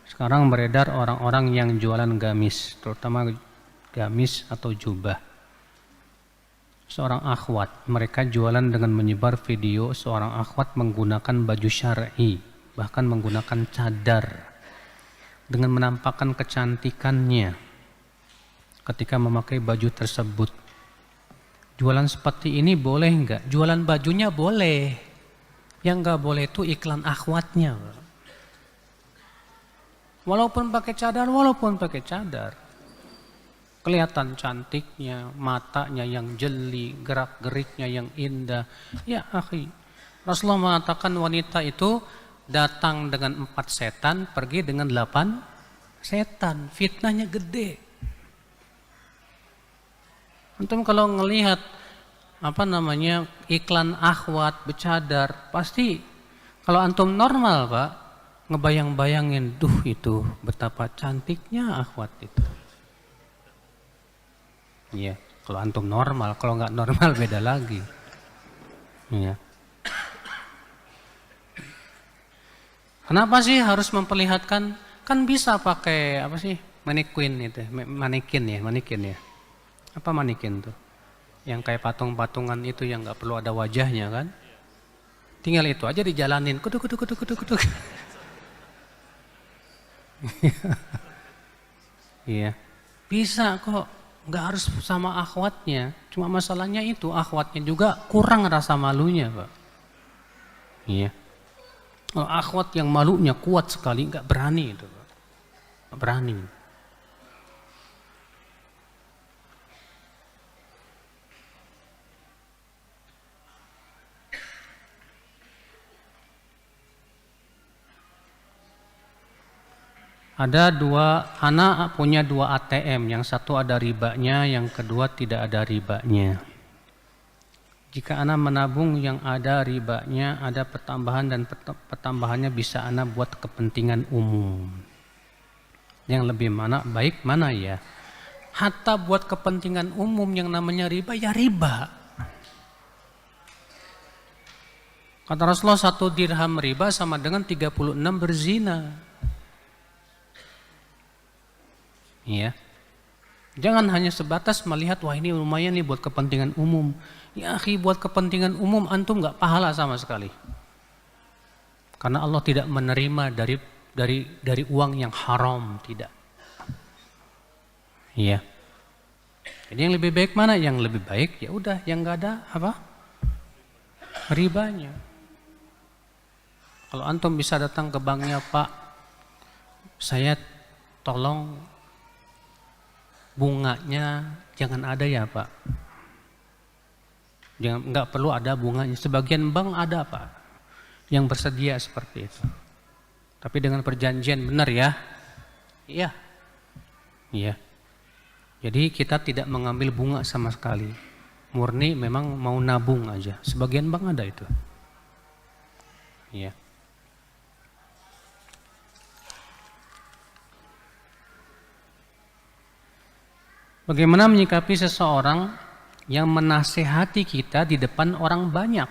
Sekarang beredar orang-orang yang jualan gamis, terutama gamis atau jubah. Seorang akhwat, mereka jualan dengan menyebar video seorang akhwat menggunakan baju syar'i, bahkan menggunakan cadar, dengan menampakkan kecantikannya ketika memakai baju tersebut. Jualan seperti ini boleh enggak? Jualan bajunya boleh. Yang enggak boleh itu iklan akhwatnya. Walaupun pakai cadar. Kelihatan cantiknya, matanya yang jeli, gerak-geriknya yang indah. Ya akhi, Rasulullah mengatakan wanita itu datang dengan 4 setan, pergi dengan 8 setan. Fitnahnya gede. Antum kalau ngelihat iklan akhwat bercadar, pasti kalau antum normal Pak, ngebayang-bayangin, itu betapa cantiknya akhwat itu. Iya, kalau antum normal, kalau nggak normal beda lagi. Iya. Kenapa sih harus memperlihatkan? Kan bisa pakai manekin ya. Apa manekin tuh? Yang kayak patung-patungan itu yang nggak perlu ada wajahnya kan? Tinggal itu aja dijalanin, kutuk. Iya, bisa kok, nggak harus sama akhwatnya. Cuma masalahnya itu akhwatnya juga kurang rasa malunya Pak. Iya. Oh, akhwat yang malunya kuat sekali, nggak berani itu Pak. Nggak berani. Ada anak punya 2 ATM, yang satu ada ribanya, yang kedua tidak ada ribanya. Jika anak menabung yang ada ribanya, ada pertambahan dan pertambahannya bisa anak buat kepentingan umum. Yang lebih baik mana ya? Hatta buat kepentingan umum yang namanya riba, ya riba. Kata Rasulullah 1 dirham riba sama dengan 36 berzina. Ya. Jangan hanya sebatas melihat wah ini lumayan nih buat kepentingan umum. Ya akhi, buat kepentingan umum antum enggak pahala sama sekali. Karena Allah tidak menerima dari uang yang haram, tidak. Iya. Jadi yang lebih baik mana? Yang lebih baik ya udah yang enggak ada ribanya. Kalau antum bisa datang ke banknya, Pak, saya tolong bunganya jangan ada ya Pak. Enggak perlu ada bunganya. Sebagian bank ada Pak yang bersedia seperti itu. Tapi dengan perjanjian benar ya. Iya. Iya. Jadi kita tidak mengambil bunga sama sekali. Murni memang mau nabung aja. Sebagian bank ada itu. Iya. Bagaimana menyikapi seseorang yang menasehati kita di depan orang banyak?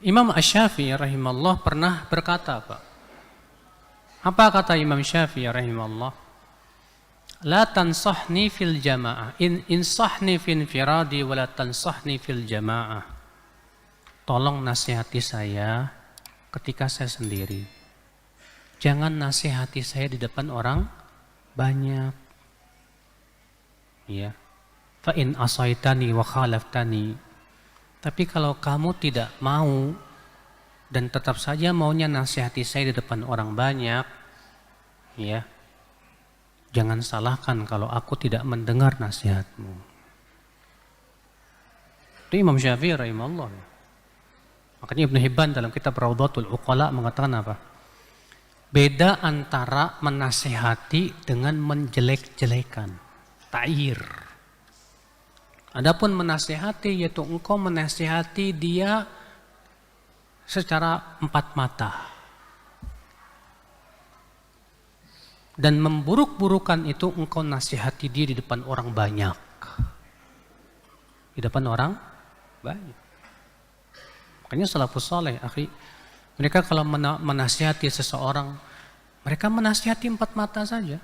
Imam Asy-Syafi'i rahimahullah pernah berkata, Pak. Apa kata Imam Syafi'i rahimahullah? La tansahni fil jamaah, insahni fil infiradi wa la tansahni fil jamaah. Tolong nasihati saya ketika saya sendiri. Jangan nasihati saya di depan orang banyak. Ya. Fa in asaitani wa khalaftani. Tapi kalau kamu tidak mau dan tetap saja maunya nasihati saya di depan orang banyak, ya. Jangan salahkan kalau aku tidak mendengar nasihatmu. Itu Imam Syafi'i rahimahullah. Makanya Ibnu Hibban dalam kitab Raudhatul Uqala mengatakan apa? Beda antara menasihati dengan menjelek-jelekan. Ta'ir. Adapun menasihati yaitu engkau menasihati dia secara 4 mata. Dan memburuk-burukan itu engkau nasihati dia di depan orang banyak. Di depan orang banyak. Makanya salafus saleh, akhi, Mereka kalau menasihati seseorang, mereka menasihati empat mata saja.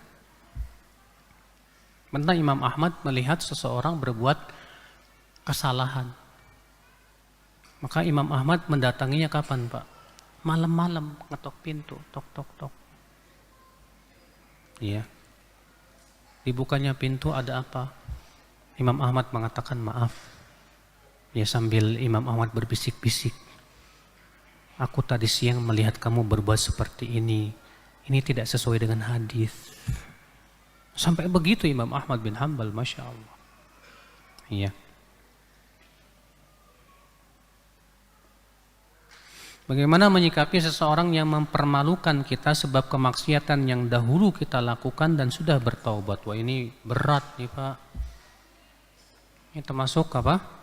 Pernah Imam Ahmad melihat seseorang berbuat kesalahan. Maka Imam Ahmad mendatanginya kapan, Pak? Malam-malam, ngetok pintu, tok tok tok. Iya. Dibukanya pintu, ada apa? Imam Ahmad mengatakan maaf. Ya, sambil Imam Ahmad berbisik-bisik. Aku tadi siang melihat kamu berbuat seperti ini. Ini tidak sesuai dengan hadis. Sampai begitu Imam Ahmad bin Hanbal, Masya Allah. Iya. Bagaimana menyikapi seseorang yang mempermalukan kita sebab kemaksiatan yang dahulu kita lakukan dan sudah bertaubat? Wah, ini berat nih, Pak. Ini termasuk apa?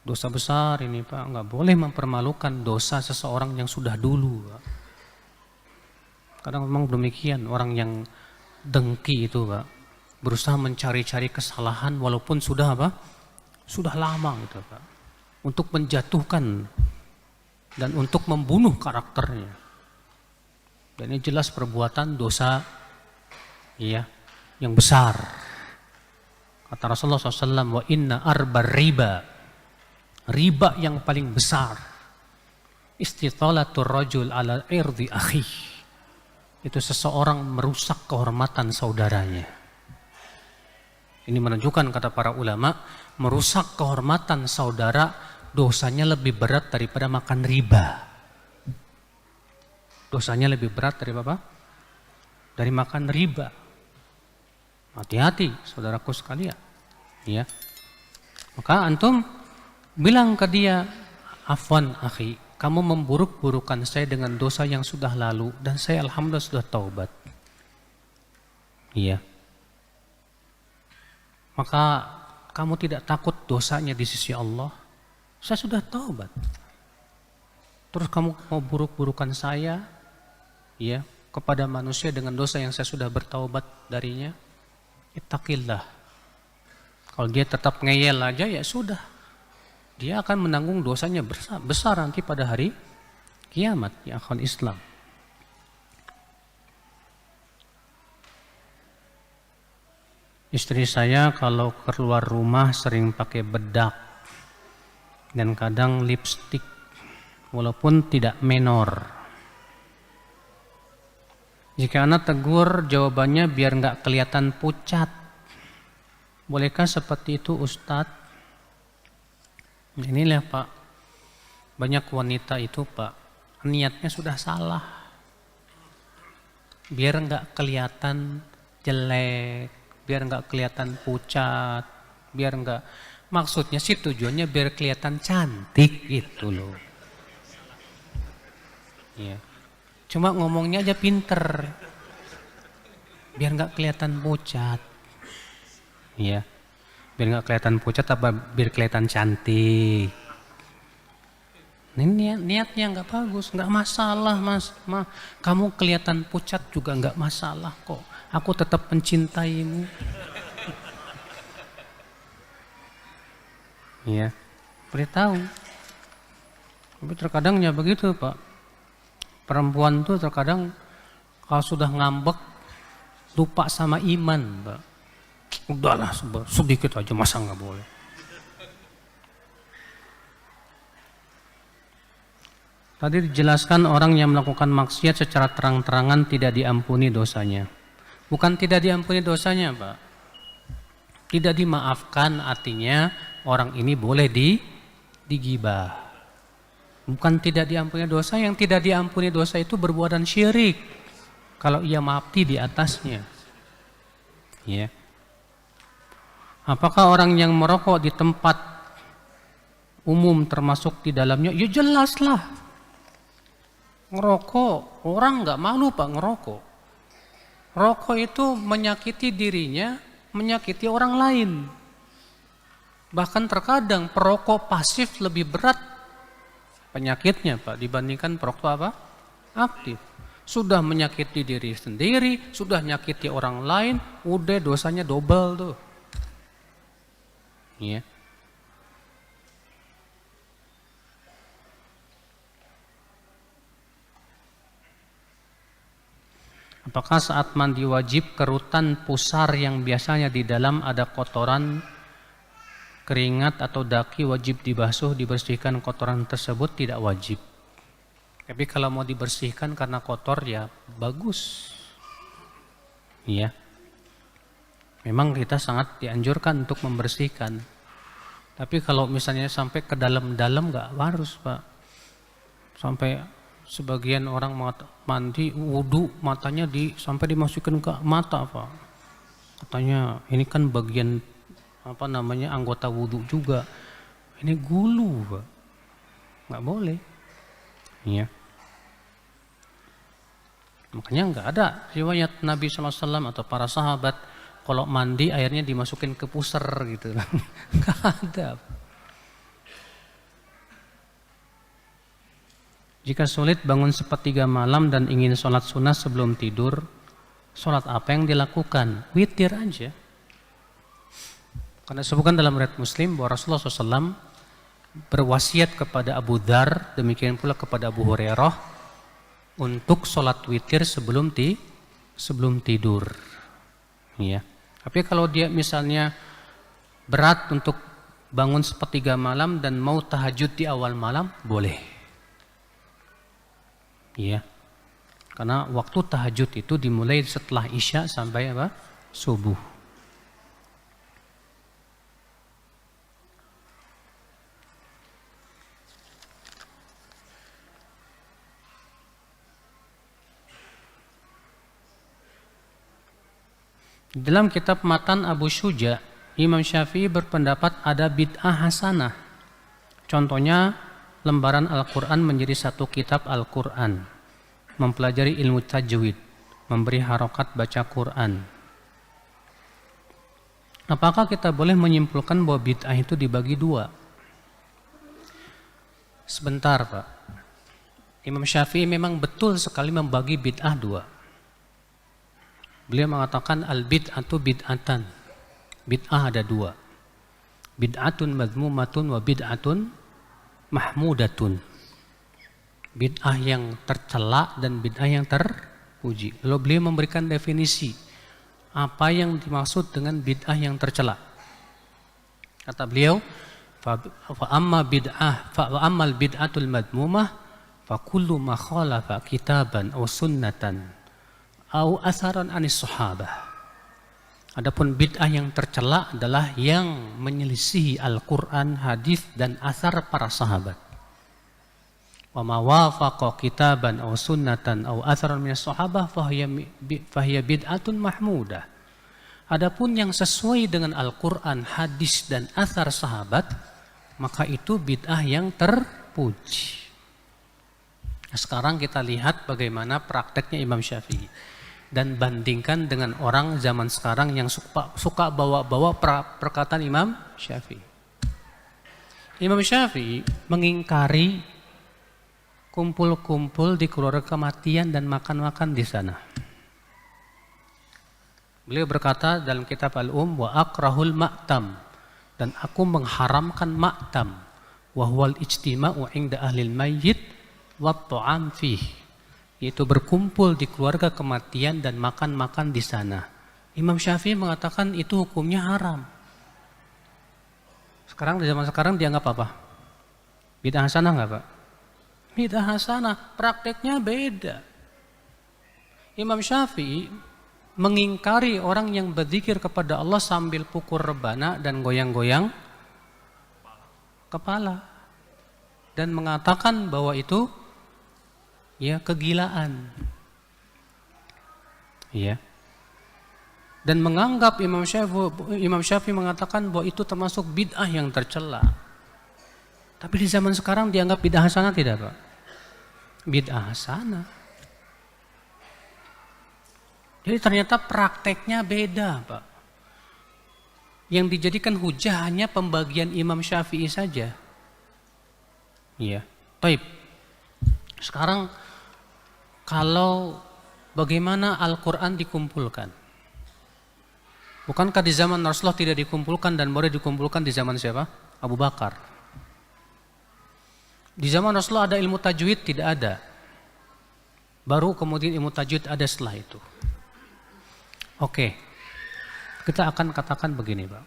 Dosa besar ini, Pak. Nggak boleh mempermalukan dosa seseorang yang sudah dulu, Pak. Kadang memang demikian orang yang dengki itu, Pak, berusaha mencari-cari kesalahan walaupun sudah apa? Sudah lama gitu, Pak. Untuk menjatuhkan dan untuk membunuh karakternya. Dan ini jelas perbuatan dosa ya, yang besar. Kata Rasulullah SAW, wa inna arba riba. Riba yang paling besar. Istitalatul rajul ala irdi akhi. Itu seseorang merusak kehormatan saudaranya. Ini menunjukkan kata para ulama, merusak kehormatan saudara dosanya lebih berat daripada makan riba. Dosanya lebih berat dari apa? Dari makan riba. Hati-hati saudaraku sekalian. Ya. Maka antum bilang ke dia, afwan akhi, kamu memburuk-burukan saya dengan dosa yang sudah lalu dan saya alhamdulillah sudah taubat. Iya. Maka kamu tidak takut dosanya di sisi Allah? Saya sudah taubat. Terus kamu mau buruk-burukan saya ya kepada manusia dengan dosa yang saya sudah bertaubat darinya? Ittaqillah. Kalau dia tetap ngeyel aja ya sudah. Dia akan menanggung dosanya besar nanti pada hari kiamat ya akhwan Islam. Istri saya kalau keluar rumah sering pakai bedak dan kadang lipstik walaupun tidak menor. Jika anak tegur jawabannya biar nggak kelihatan pucat. Bolehkah seperti itu Ustadz? Inilah Pak, banyak wanita itu Pak, niatnya sudah salah. Biar nggak kelihatan jelek, biar nggak kelihatan pucat, biar nggak, maksudnya sih tujuannya biar kelihatan cantik gitu loh. Ya. Cuma ngomongnya aja pinter, biar nggak kelihatan pucat. Ya. Biar nggak kelihatan pucat apa biar kelihatan cantik. Ini niatnya nggak bagus, nggak masalah mas. Kamu kelihatan pucat juga nggak masalah kok. Aku tetap mencintaimu. Iya, beritahu. Tapi terkadangnya begitu Pak. Perempuan tuh terkadang kalau sudah ngambek lupa sama iman Pak. Udahlah sedikit aja masa nggak boleh. Tadi dijelaskan orang yang melakukan maksiat secara terang-terangan tidak diampuni dosanya. Bukan tidak diampuni dosanya Pak. Tidak dimaafkan artinya orang ini boleh digibah. Bukan tidak diampuni dosa, yang tidak diampuni dosa itu berbuatan syirik. Kalau ia mati di atasnya. Ya. Apakah orang yang merokok di tempat umum termasuk di dalamnya? Ya jelaslah. Ngerokok, orang nggak malu Pak ngerokok. Rokok itu menyakiti dirinya, menyakiti orang lain. Bahkan terkadang perokok pasif lebih berat penyakitnya Pak dibandingkan perokok apa? Aktif. Sudah menyakiti diri sendiri, sudah menyakiti orang lain, udah dosanya double tuh. Ya. Apakah saat mandi wajib kerutan pusar yang biasanya di dalam ada kotoran, keringat atau daki wajib dibasuh, dibersihkan kotoran tersebut? Tidak wajib. Tapi kalau mau dibersihkan karena kotor ya bagus. Iya. Memang kita sangat dianjurkan untuk membersihkan. Tapi kalau misalnya sampai ke dalam-dalam nggak harus, Pak. Sampai sebagian orang mandi wudu matanya sampai dimasukkan ke mata, Pak. Katanya ini kan bagian anggota wudu juga. Ini gulu, Pak. Nggak boleh. Iya. Makanya nggak ada riwayat Nabi SAW atau para sahabat kalau mandi airnya dimasukin ke pusar gitu. Nggak ada. Jika sulit bangun sepertiga malam dan ingin sholat sunnah sebelum tidur, sholat apa yang dilakukan? Witir aja. Karena disebutkan dalam riwayat Muslim bahwa Rasulullah SAW berwasiat kepada Abu Dzar, demikian pula kepada Abu Hurairah, untuk sholat witir sebelum tidur. Ya. Tapi kalau dia misalnya berat untuk bangun sepertiga malam dan mau tahajud di awal malam, boleh. Iya. Karena waktu tahajud itu dimulai setelah Isya sampai subuh. Dalam kitab Matan Abu Syuja, Imam Syafi'i berpendapat ada bid'ah hasanah. Contohnya lembaran Al-Quran menjadi satu kitab Al-Quran, mempelajari ilmu tajwid, memberi harokat baca Quran. Apakah kita boleh menyimpulkan bahwa bid'ah itu dibagi dua? Sebentar, Pak. Imam Syafi'i memang betul sekali membagi bid'ah dua. Beliau mengatakan al-bid'atu bid'atan. Bid'ah ada dua. Bid'atun madhmumatun wa bid'atun mahmudatun. Bid'ah yang tercela dan bid'ah yang terpuji. Lalu beliau memberikan definisi apa yang dimaksud dengan bid'ah yang tercela. Kata beliau, fa ammal bid'atul madmumah fa kullu ma khalafa kitaban aw sunnatan aw asaran anis sahabah. Adapun bid'ah yang tercela adalah yang menyelisihi Al-Quran, hadis dan asar para sahabat. Wa ma wafaqa kitaban aw sunnatan aw atharan minas sahabah fahiya bid'atun mahmudah. Adapun yang sesuai dengan Al-Quran, hadis dan athar sahabat, maka itu bid'ah yang terpuji. Nah, sekarang kita lihat bagaimana prakteknya Imam Syafi'i dan bandingkan dengan orang zaman sekarang yang suka bawa-bawa perkataan Imam Syafi'i. Imam Syafi'i mengingkari kumpul-kumpul di keluarga kematian dan makan-makan di sana. Beliau berkata dalam kitab Al-Um, wa akrahul ma'tam, dan aku mengharamkan ma'tam, wa huwal ijtima'u 'inda ahlil mayyit wa ta'am fih, yaitu berkumpul di keluarga kematian dan makan-makan di sana. Imam Syafi'i mengatakan itu hukumnya haram. Sekarang di zaman sekarang dianggap apa? Bid'ah hasanah enggak, Pak? Bid'ah hasanah, prakteknya beda. Imam Syafi'i mengingkari orang yang berzikir kepada Allah sambil pukul rebana dan goyang-goyang kepala dan mengatakan bahwa itu ya kegilaan. Ya. Dan menganggap Imam Syafi'i mengatakan bahwa itu termasuk bid'ah yang tercela. Tapi di zaman sekarang dianggap bid'ah hasanah tidak, Pak? Bid'ah hasanah. Jadi ternyata prakteknya beda, Pak. Yang dijadikan hujah hanya pembagian Imam Syafi'i saja. Iya. Baik. Sekarang kalau bagaimana Al-Quran dikumpulkan? Bukankah di zaman Rasulullah tidak dikumpulkan dan boleh dikumpulkan di zaman siapa? Abu Bakar. Di zaman Rasulullah ada ilmu tajwid? Tidak ada. Baru kemudian ilmu tajwid ada setelah itu. Oke, kita akan katakan begini, Pak.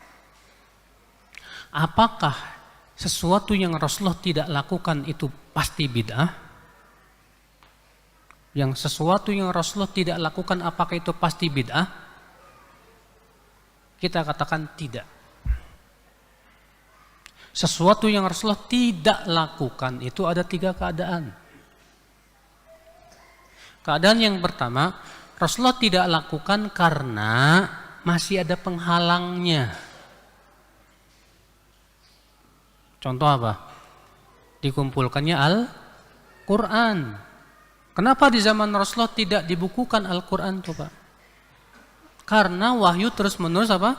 Apakah sesuatu yang Rasulullah tidak lakukan itu pasti bid'ah? Yang sesuatu yang Rasulullah tidak lakukan apakah itu pasti bid'ah? Kita katakan tidak. Sesuatu yang Rasulullah tidak lakukan itu ada 3 keadaan. Keadaan yang pertama, Rasulullah tidak lakukan karena masih ada penghalangnya. Contoh apa? Dikumpulkannya Al-Quran. Kenapa di zaman Rasulullah tidak dibukukan Al-Quran tuh, Pak? Karena wahyu terus menerus apa?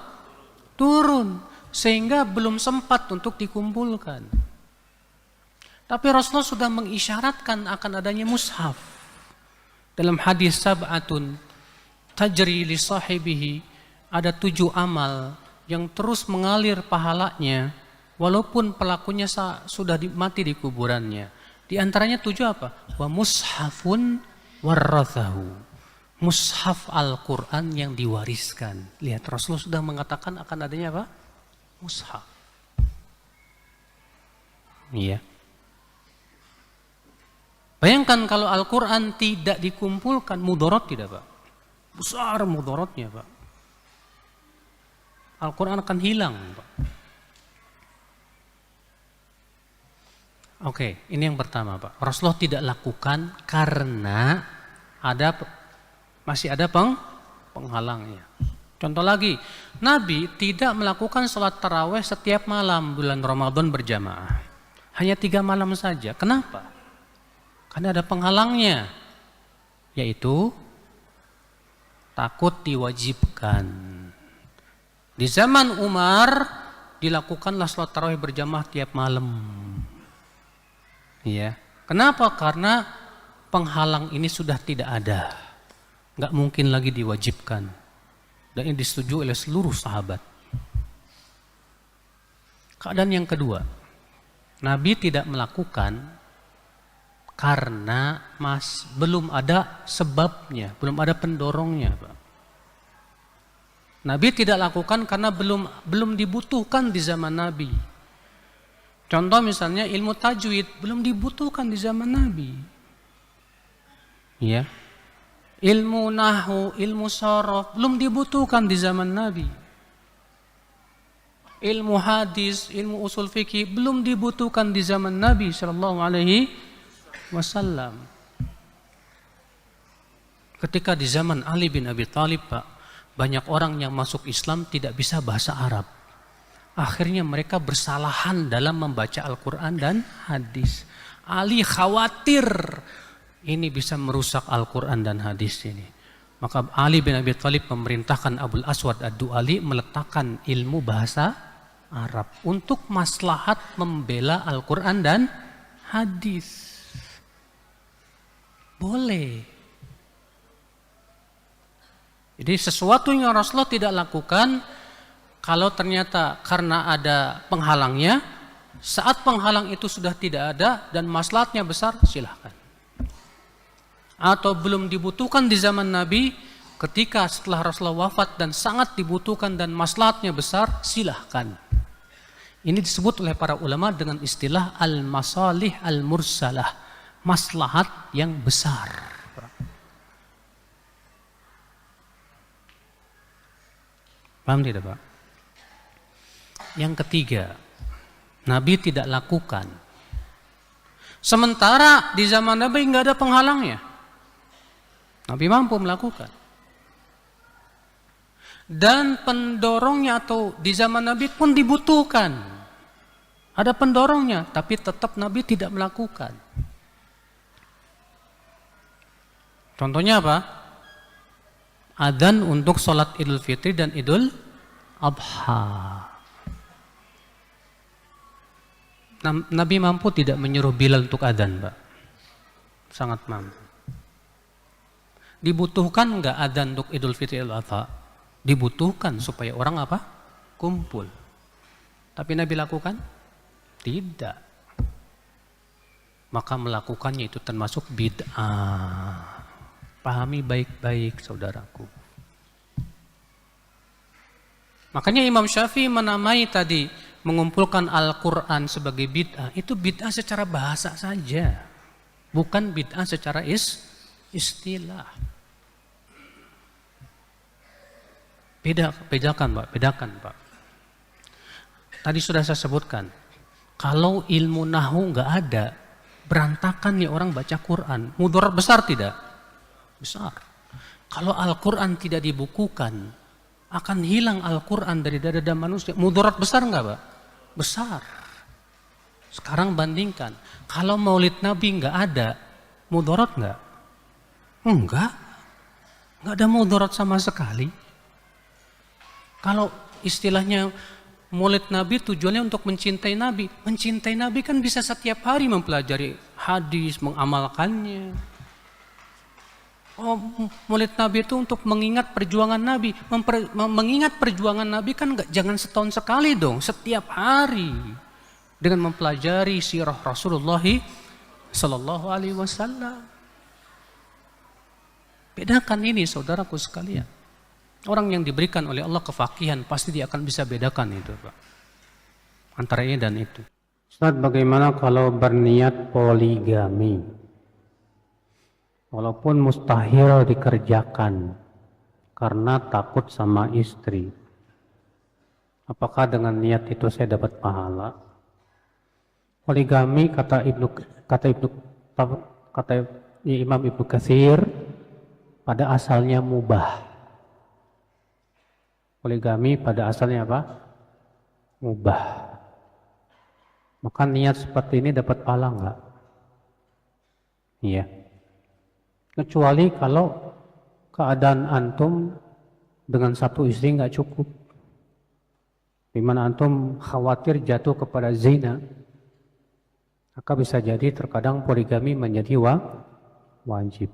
Turun. Sehingga belum sempat untuk dikumpulkan. Tapi Rasulullah sudah mengisyaratkan akan adanya mushaf. Dalam hadis sab'atun tajri li sahibihi, ada 7 amal yang terus mengalir pahalanya walaupun pelakunya sudah mati di kuburannya. Di antaranya 7 apa? Wa mushafun warrathahu. Mushaf Al-Quran yang diwariskan. Lihat, Rasulullah sudah mengatakan akan adanya apa? Mushaf. Iya. Bayangkan kalau Al-Quran tidak dikumpulkan, mudarat tidak, Pak? Besar mudaratnya, Pak. Al-Quran akan hilang, Pak. Oke, ini yang pertama, Pak. Rasulullah tidak lakukan karena masih ada penghalangnya. Contoh lagi, Nabi tidak melakukan sholat tarawih setiap malam bulan Ramadan berjamaah. Hanya 3 malam saja. Kenapa? Karena ada penghalangnya, yaitu takut diwajibkan. Di zaman Umar dilakukanlah sholat tarawih berjamaah tiap malam. Ya, kenapa? Karena penghalang ini sudah tidak ada, nggak mungkin lagi diwajibkan, dan ini disetujui oleh seluruh sahabat. Keadaan yang kedua, Nabi tidak melakukan karena belum ada sebabnya, belum ada pendorongnya, Pak. Nabi tidak lakukan karena belum dibutuhkan di zaman Nabi. Contoh misalnya ilmu tajwid belum dibutuhkan di zaman Nabi. Ya. Ilmu nahwu, ilmu sharaf belum dibutuhkan di zaman Nabi. Ilmu hadis, ilmu usul fikih belum dibutuhkan di zaman Nabi sallallahu alaihi wasallam. Ketika di zaman Ali bin Abi Thalib, Pak, banyak orang yang masuk Islam tidak bisa bahasa Arab. Akhirnya mereka bersalahan dalam membaca Al-Quran dan hadis. Ali khawatir ini bisa merusak Al-Quran dan hadis ini. Maka Ali bin Abi Thalib memerintahkan Abul Aswad Ad-Du'ali meletakkan ilmu bahasa Arab untuk maslahat membela Al-Quran dan hadis. Boleh. Jadi sesuatu yang Rasulullah tidak lakukan, kalau ternyata karena ada penghalangnya, saat penghalang itu sudah tidak ada dan maslahatnya besar, silahkan. Atau belum dibutuhkan di zaman Nabi, ketika setelah Rasulullah wafat dan sangat dibutuhkan dan maslahatnya besar, silahkan. Ini disebut oleh para ulama dengan istilah al-masalih al-mursalah. Maslahat yang besar. Paham tidak, Pak? Yang ketiga, Nabi tidak lakukan. Sementara di zaman Nabi nggak ada penghalangnya. Nabi mampu melakukan. Dan pendorongnya atau di zaman Nabi pun dibutuhkan. Ada pendorongnya, tapi tetap Nabi tidak melakukan. Contohnya apa? Adzan untuk sholat Idul Fitri dan Idul Adha. Nabi mampu tidak menyuruh Bilal untuk adzan, Pak? Sangat mampu. Dibutuhkan enggak adzan untuk Idul Fitri Idul Adha? Dibutuhkan supaya orang apa? Kumpul. Tapi Nabi lakukan? Tidak. Maka melakukannya itu termasuk bid'ah. Pahami baik-baik, saudaraku. Makanya Imam Syafi'i menamai tadi mengumpulkan Al-Quran sebagai bid'ah. Itu bid'ah secara bahasa saja, bukan bid'ah secara istilah. Bedakan Pak. Tadi sudah saya sebutkan, kalau ilmu nahwu nggak ada, berantakan nih orang baca Quran. Mudarat besar tidak? Besar. Kalau Al-Quran tidak dibukukan, akan hilang Al-Quran dari dada manusia. Mudarat besar nggak Pak? Besar. Sekarang bandingkan, kalau maulid Nabi nggak ada, mudarat nggak? Enggak ada mudarat sama sekali. Kalau istilahnya maulid Nabi tujuannya untuk mencintai Nabi. Mencintai Nabi kan bisa setiap hari mempelajari hadis, mengamalkannya. Oh, maulid Nabi itu untuk mengingat perjuangan Nabi. Mengingat perjuangan Nabi kan jangan setahun sekali dong, setiap hari. Dengan mempelajari sirah Rasulullah Sallallahu Alaihi Wasallam. Bedakan ini saudaraku sekalian. Orang yang diberikan oleh Allah kefakihan pasti dia akan bisa bedakan itu Pak, antara ini dan itu. Ustaz, bagaimana kalau berniat poligami walaupun mustahil dikerjakan karena takut sama istri, apakah dengan niat itu saya dapat pahala? Poligami kata Imam Ibnu Katsir pada asalnya mubah. Poligami pada asalnya apa? Mubah. Maka niat seperti ini dapat pahala enggak? Iya. Kecuali kalau keadaan antum dengan satu istri enggak cukup. Di mana antum khawatir jatuh kepada zina, maka bisa jadi terkadang poligami menjadi wajib.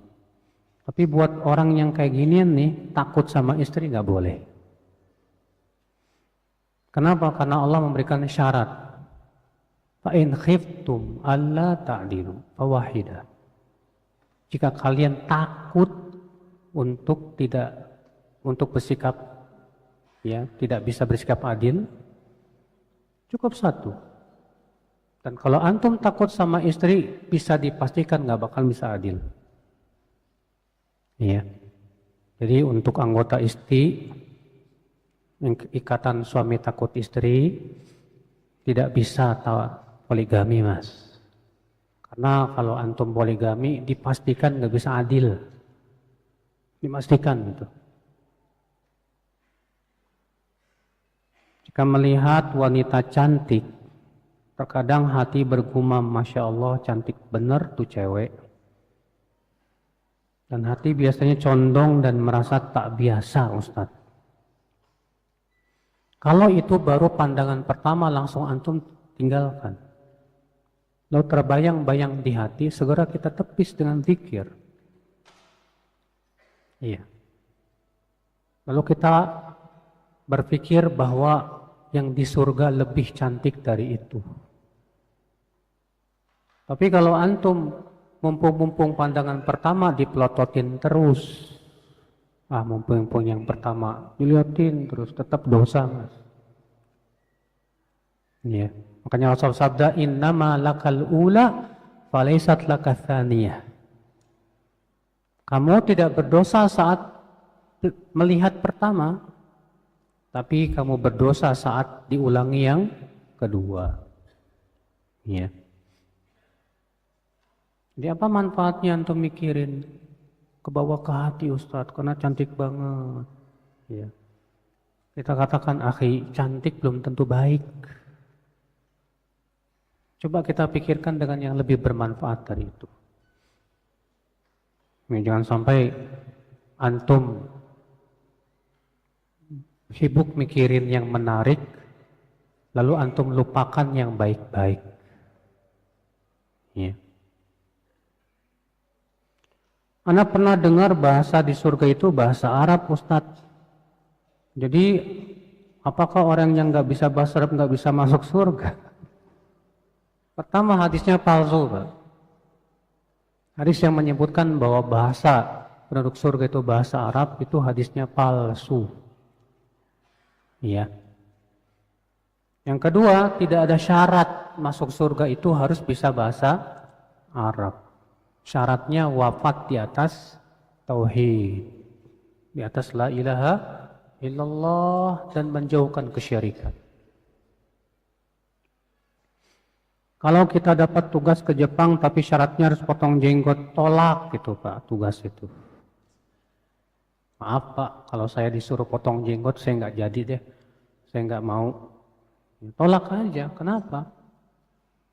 Tapi buat orang yang kayak ginian nih, takut sama istri enggak boleh. Kenapa? Karena Allah memberikan syarat. Fa in khiftum alla ta'dilu fawahidah. Jika kalian takut untuk bersikap tidak bisa bersikap adil, cukup satu. Dan kalau antum takut sama istri, bisa dipastikan nggak bakal bisa adil. Iya. Jadi untuk anggota istri, ikatan suami takut istri tidak bisa poligami mas, karena kalau antum poligami dipastikan nggak bisa adil, dipastikan gitu. Jika melihat wanita cantik, terkadang hati bergumam, Masya Allah cantik bener tuh cewek, dan hati biasanya condong dan merasa tak biasa Ustadz. Kalau itu baru pandangan pertama, langsung antum tinggalkan. Lalu terbayang-bayang di hati, segera kita tepis dengan zikir. Iya. Lalu kita berpikir bahwa yang di surga lebih cantik dari itu. Tapi kalau antum mumpung pandangan pertama dipelototin terus, mumpung yang pertama dilihatin terus, tetap dosa mas. Ya. Makanya Rasul sabda, innama lakal ula falaisat lakathaniyah. Kamu tidak berdosa saat melihat pertama, tapi kamu berdosa saat diulangi yang kedua. Ya. Jadi apa manfaatnya antum mikirin ke bawah ke hati Ustadz, karena cantik banget. Ya. Kita katakan, akhi, cantik belum tentu baik. Coba kita pikirkan dengan yang lebih bermanfaat dari itu. Ya, jangan sampai antum sibuk mikirin yang menarik, lalu antum lupakan yang baik-baik. Ya. Anda pernah dengar bahasa di surga itu bahasa Arab, Ustadz. Jadi, apakah orang yang nggak bisa bahasa Arab nggak bisa masuk surga? Pertama, hadisnya palsu, Pak. Hadis yang menyebutkan bahwa bahasa penduduk surga itu bahasa Arab, itu hadisnya palsu. Ya. Yang kedua, tidak ada syarat masuk surga itu harus bisa bahasa Arab. Syaratnya wafat di atas tauhid, di atas la ilaha illallah dan menjauhkan kesyirikan. Kalau kita dapat tugas ke Jepang tapi syaratnya harus potong jenggot, tolak gitu Pak tugas itu. Maaf Pak, kalau saya disuruh potong jenggot saya nggak jadi deh, saya nggak mau. Tolak aja, kenapa?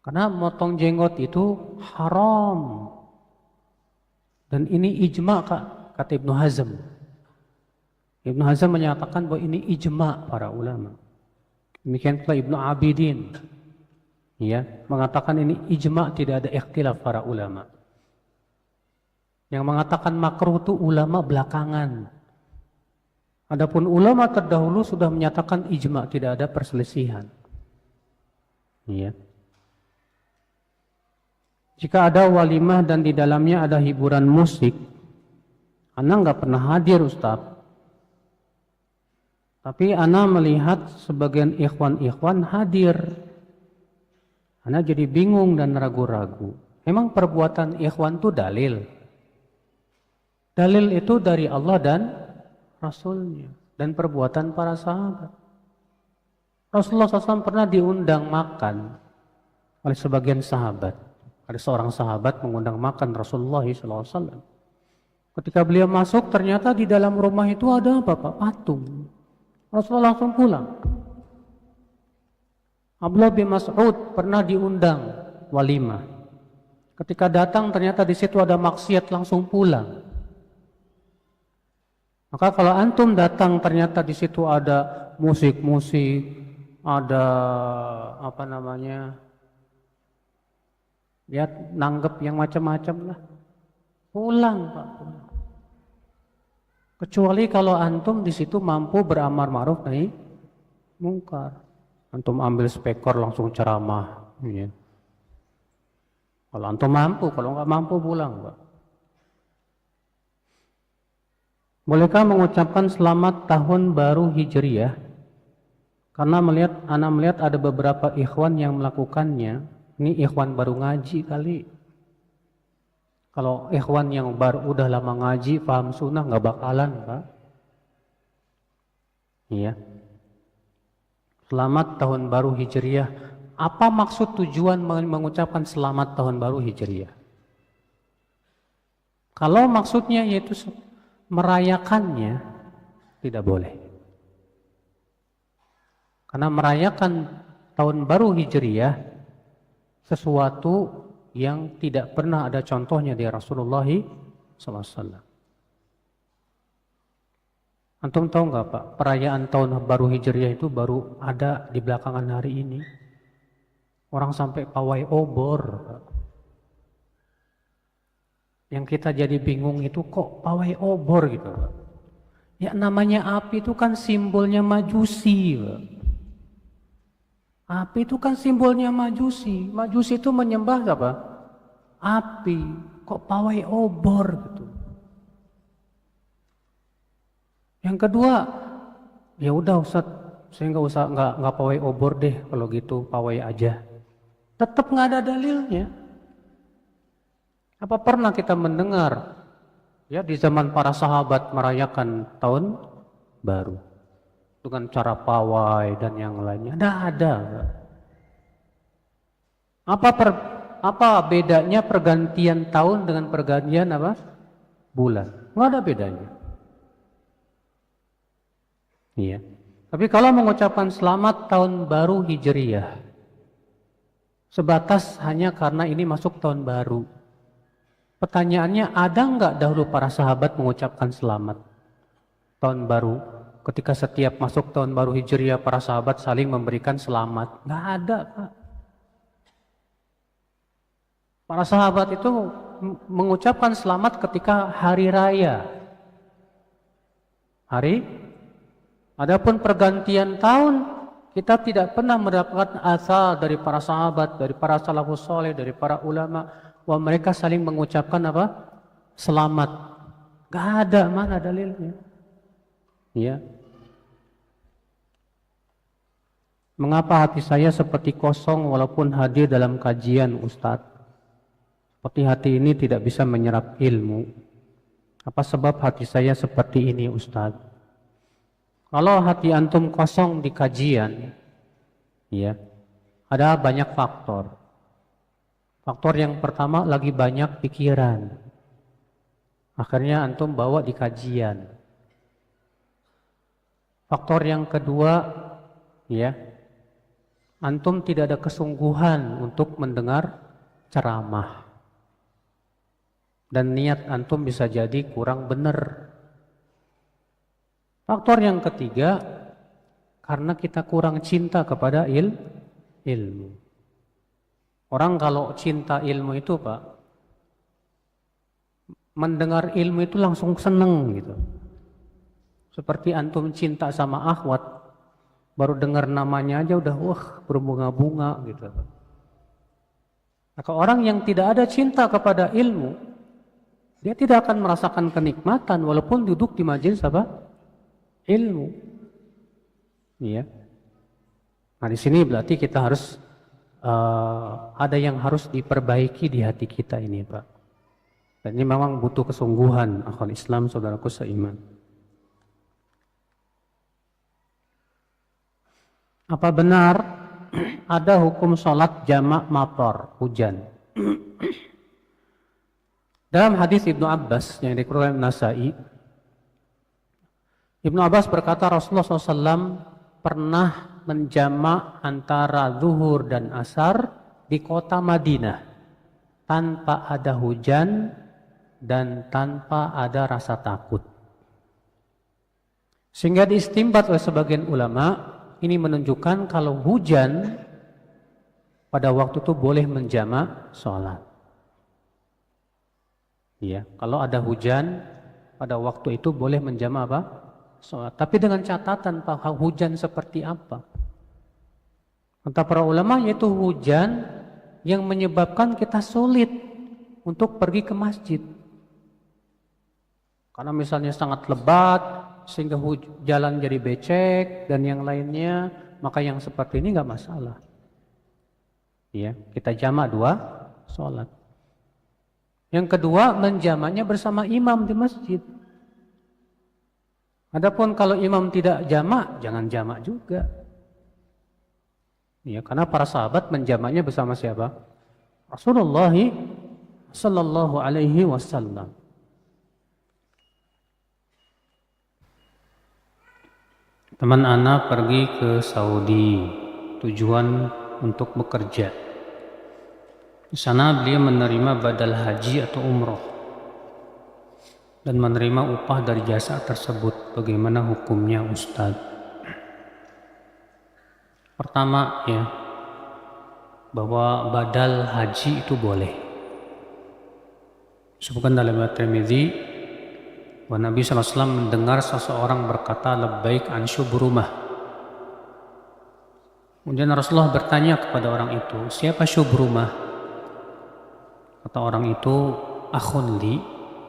Karena motong jenggot itu haram. Dan ini ijma kata Ibnu Hazm. Ibnu Hazm menyatakan bahwa ini ijma para ulama. Demikian pula Ibnu Abidin. Ya, mengatakan ini ijma, tidak ada ikhtilaf para ulama. Yang mengatakan makruh itu ulama belakangan. Adapun ulama terdahulu sudah menyatakan ijma, tidak ada perselisihan. Ya. Jika ada walimah dan di dalamnya ada hiburan musik, ana nggak pernah hadir Ustaz. Tapi ana melihat sebagian ikhwan-ikhwan hadir. Ana jadi bingung dan ragu-ragu. Memang perbuatan ikhwan itu dalil. Dalil itu dari Allah dan Rasulnya. Dan perbuatan para sahabat. Rasulullah SAW pernah diundang makan oleh sebagian sahabat. Ada seorang sahabat mengundang makan Rasulullah SAW. Ketika beliau masuk, ternyata di dalam rumah itu ada apa Pak? Patung. Rasulullah langsung pulang. Abdullah bin Mas'ud pernah diundang walimah. Ketika datang ternyata di situ ada maksiat, langsung pulang. Maka kalau antum datang ternyata di situ ada musik-musik, ada apa namanya, lihat nanggep yang macam-macam lah, pulang Pak. Kecuali kalau antum di situ mampu beramar ma'ruf nahi mungkar, antum ambil spekor langsung ceramah. Ya. Kalau antum mampu, kalau nggak mampu pulang Pak. Bolehkah mengucapkan selamat tahun baru Hijriyah? Karena ana melihat ada beberapa ikhwan yang melakukannya. Ini ikhwan baru ngaji kali. Kalau ikhwan yang baru udah lama ngaji, paham sunnah, nggak bakalan Pak. Iya. Selamat tahun baru Hijriyah. Apa maksud tujuan mengucapkan selamat tahun baru Hijriyah? Kalau maksudnya yaitu merayakannya, tidak boleh. Karena merayakan tahun baru Hijriyah sesuatu yang tidak pernah ada contohnya di Rasulullah SAW. Antum tahu nggak Pak, perayaan tahun baru Hijriyah itu baru ada di belakangan hari ini. Orang sampai pawai obor. Yang kita jadi bingung itu kok pawai obor gitu Pak. Ya namanya api itu kan simbolnya Majusi Pak. Api itu kan simbolnya Majusi. Majusi itu menyembah apa? Api. Kok pawai obor gitu. Yang kedua, ya udah Ustaz, saya nggak pawai obor deh kalau gitu, pawai aja. Tetap nggak ada dalilnya. Apa pernah kita mendengar ya di zaman para sahabat merayakan tahun baru dengan cara pawai dan yang lainnya? Ada. Apa bedanya pergantian tahun dengan pergantian apa? Bulan? Nggak ada bedanya. Iya. Tapi kalau mengucapkan selamat tahun baru Hijriyah, sebatas hanya karena ini masuk tahun baru. Pertanyaannya, ada nggak dahulu para sahabat mengucapkan selamat tahun baru? Ketika setiap masuk tahun baru Hijriyah, para sahabat saling memberikan selamat. Nggak ada, Pak. Para sahabat itu mengucapkan selamat ketika hari raya. Adapun pergantian tahun, kita tidak pernah mendapatkan asal dari para sahabat, dari para salafus saleh, dari para ulama, bahwa mereka saling mengucapkan apa? Selamat. Gak ada, mana dalilnya? Ya. Mengapa hati saya seperti kosong walaupun hadir dalam kajian, Ustadz? Seperti hati ini tidak bisa menyerap ilmu. Apa sebab hati saya seperti ini, Ustadz? Kalau hati antum kosong di kajian, ya, ada banyak faktor. Faktor yang pertama, lagi banyak pikiran. Akhirnya antum bawa di kajian. Faktor yang kedua, ya, antum tidak ada kesungguhan untuk mendengar ceramah. Dan niat antum bisa jadi kurang benar. Faktor yang ketiga, karena kita kurang cinta kepada ilmu. Orang kalau cinta ilmu itu, Pak, mendengar ilmu itu langsung seneng gitu. Seperti antum cinta sama akhwat, baru dengar namanya aja udah wah berbunga-bunga gitu. Maka orang yang tidak ada cinta kepada ilmu, dia tidak akan merasakan kenikmatan walaupun duduk di majelis apa? Ilmu. Iya. Nah, di sini berarti kita harus ada yang harus diperbaiki di hati kita ini, Pak. Dan ini memang butuh kesungguhan, akhwat Islam, saudaraku seiman. Apa benar ada hukum sholat jamak matar, hujan? Dalam hadis Ibnu Abbas yang dikeluarkan Nasai, Ibnu Abbas berkata Rasulullah SAW pernah menjamak antara zuhur dan asar di kota Madinah tanpa ada hujan dan tanpa ada rasa takut. Sehingga diistimbat oleh sebagian ulama, ini menunjukkan kalau hujan pada waktu itu boleh menjamak sholat. Ya, kalau ada hujan pada waktu itu boleh menjamak apa? Sholat. Tapi dengan catatan Pak, hujan seperti apa? Kata para ulama yaitu hujan yang menyebabkan kita sulit untuk pergi ke masjid. Karena misalnya sangat lebat sehingga jalan jadi becek dan yang lainnya, maka yang seperti ini nggak masalah. Ya, kita jamak dua sholat. Yang kedua, menjamaknya bersama imam di masjid. Adapun kalau imam tidak jamak, jangan jamak juga. Ya, karena para sahabat menjamaknya bersama siapa? Rasulullah sallallahu alaihi wasallam. Teman Ana pergi ke Saudi, tujuan untuk bekerja. Di sana beliau menerima badal haji atau umroh dan menerima upah dari jasa tersebut. Bagaimana hukumnya, Ustadz? Pertama ya, bahwa badal haji itu boleh. Disebutkan dalam riwayat Tirmidzi, bahwa Nabi SAW mendengar seseorang berkata labbaik an syubrumah. Kemudian Rasulullah bertanya kepada orang itu, siapa syubrumah? Kata orang itu, akhun li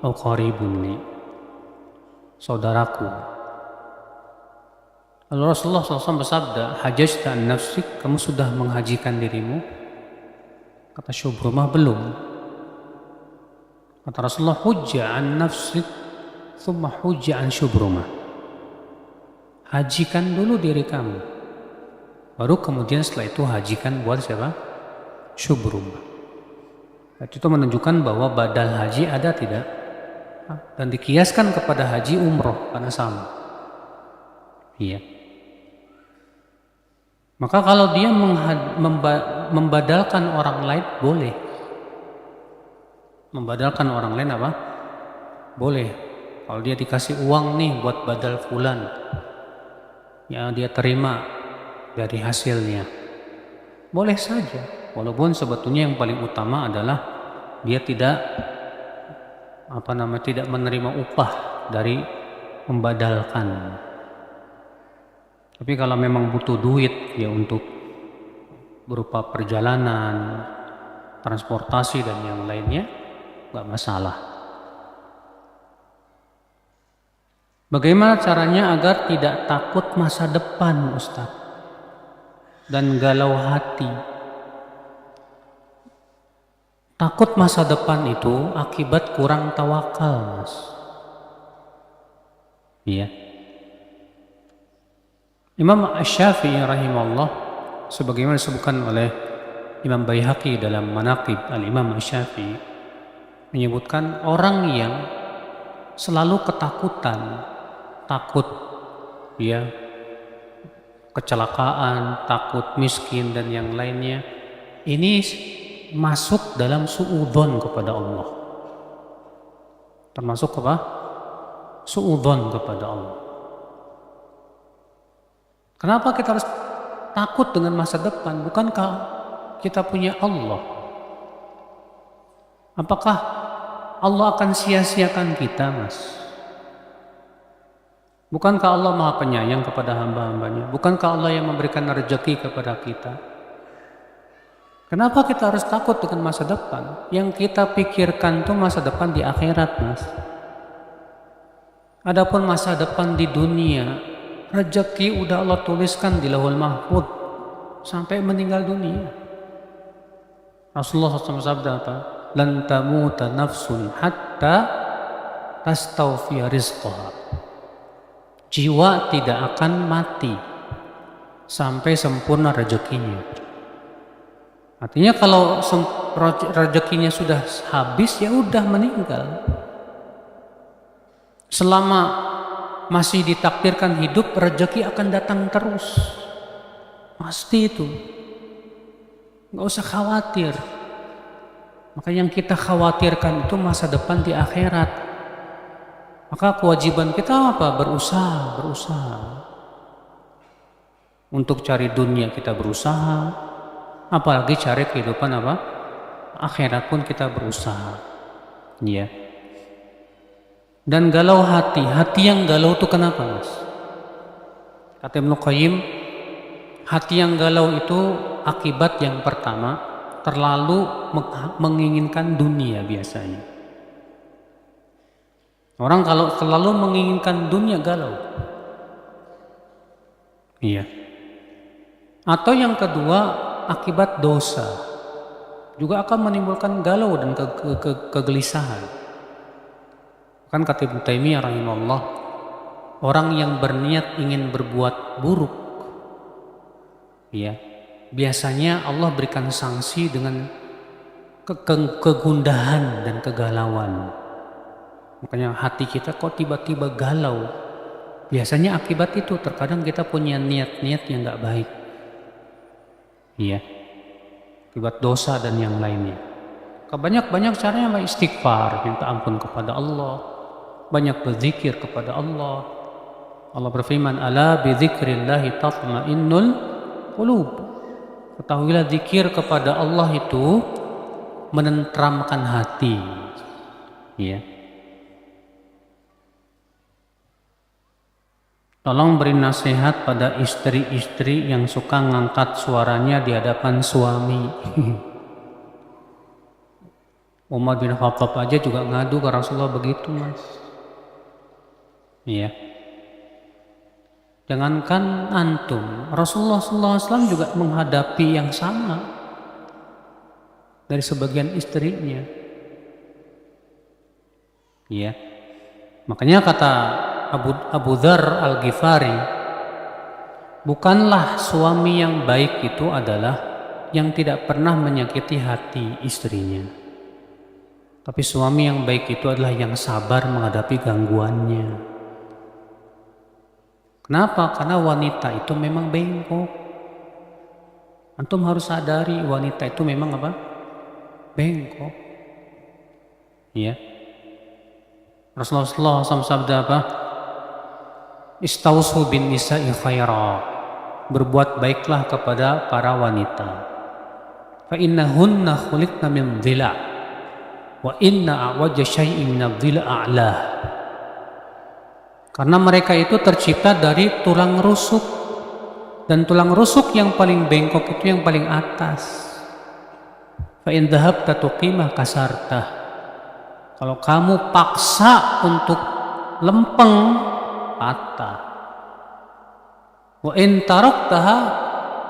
atau qaribun li, saudaraku. Lalu Rasulullah SAW bersabda, hajjajta an nafsik, kamu sudah menghajikan dirimu? Kata syubrumah, belum. Kata Rasulullah, hujja an nafsik thumma hujja an syubrumah. Hajikan dulu diri kamu, baru kemudian setelah itu hajikan buat siapa? Syubrumah. Itu menunjukkan bahwa badal haji ada tidak? Dan dikiaskan kepada haji umroh karena sama. Iya. Maka kalau dia membadalkan orang lain, boleh. Membadalkan orang lain apa? Boleh. Kalau dia dikasih uang nih buat badal fulan, ya dia terima dari hasilnya, boleh saja. Walaupun sebetulnya yang paling utama adalah dia tidak tidak menerima upah dari membadalkan. Tapi kalau memang butuh duit ya untuk berupa perjalanan, transportasi dan yang lainnya, nggak masalah. Bagaimana caranya agar tidak takut masa depan, Ustaz? dan galau hati. Takut masa depan itu akibat kurang tawakal, Mas. Iya. Imam Asy-Syafi'i rahimahullah, sebagaimana disebutkan oleh Imam Baihaqi dalam Manaqib Al-Imam Asy-Syafi'i, menyebutkan orang yang selalu ketakutan, takut ya kecelakaan, takut miskin dan yang lainnya, ini masuk dalam suudzon kepada Allah. Termasuk apa? Suudzon kepada Allah. Kenapa kita harus takut dengan masa depan? Bukankah kita punya Allah? Apakah Allah akan sia-siakan kita, Mas? Bukankah Allah Maha Penyayang kepada hamba-hambanya? Bukankah Allah yang memberikan rezeki kepada kita? Kenapa kita harus takut dengan masa depan? Yang kita pikirkan tuh masa depan di akhirat, Mas. Adapun masa depan di dunia, rezeki udah Allah tuliskan di Lauhul Mahfuz sampai meninggal dunia. Rasulullah SAW sabda apa? Lan tamuta nafsun hatta tastawfiya rizqaha. Jiwa tidak akan mati sampai sempurna rezekinya. Artinya kalau rezekinya sudah habis, ya udah meninggal. Selama masih ditakdirkan hidup, rezeki akan datang terus. Pasti itu. Nggak usah khawatir. Maka yang kita khawatirkan itu masa depan di akhirat. Maka kewajiban kita apa? Berusaha. Untuk cari dunia kita berusaha, apalagi cari kehidupan apa? Akhirat pun kita berusaha. Ya. Dan galau hati yang galau itu kenapa, Mas? Kata Ibnu Qayyim, hati yang galau itu akibat yang pertama, terlalu menginginkan dunia biasanya. Orang kalau selalu menginginkan dunia galau. Iya. Atau yang kedua, akibat dosa. Juga akan menimbulkan galau dan kegelisahan. Kan kata Ibnu Taimiyah rahimahullah, orang yang berniat ingin berbuat buruk, ya, biasanya Allah berikan sanksi dengan kegundahan dan kegalauan. Makanya hati kita kok tiba-tiba galau. Biasanya akibat itu, terkadang kita punya niat-niat yang gak baik. Iya. Akibat dosa dan yang lainnya. Banyak caranya istighfar, minta ampun kepada Allah. Banyak berzikir kepada Allah. Allah berfirman, "Ala bi dzikrillahi tatma'innul qulub." Ketahuilah zikir kepada Allah itu menenteramkan hati. Iya. Tolong beri nasihat pada istri-istri yang suka ngangkat suaranya di hadapan suami. Umar bin Khattab aja juga ngadu ke Rasulullah begitu, Mas. Iya. Jangankan antum, Rasulullah SAW juga menghadapi yang sama dari sebagian istrinya. Iya. Makanya kata Abu Dzar Al-Ghifari, bukanlah suami yang baik itu adalah yang tidak pernah menyakiti hati istrinya, tapi suami yang baik itu adalah yang sabar menghadapi gangguannya. Kenapa? Karena wanita itu memang bengkok. Antum harus sadari wanita itu memang apa? Bengkok. Ya. Rasulullah SAW sabda apa? Istausu bin nisa'i khaira. Berbuat baiklah kepada para wanita. Fa innahunna khuliqna min dhila' wa inna a'waja syai'in min adh-dhila' a'lah. Karena mereka itu tercipta dari tulang rusuk, dan tulang rusuk yang paling bengkok itu yang paling atas. Fa in dhahabta tuqimah kasartah. Kalau kamu paksa untuk lempeng, patah. Wa in taraktaha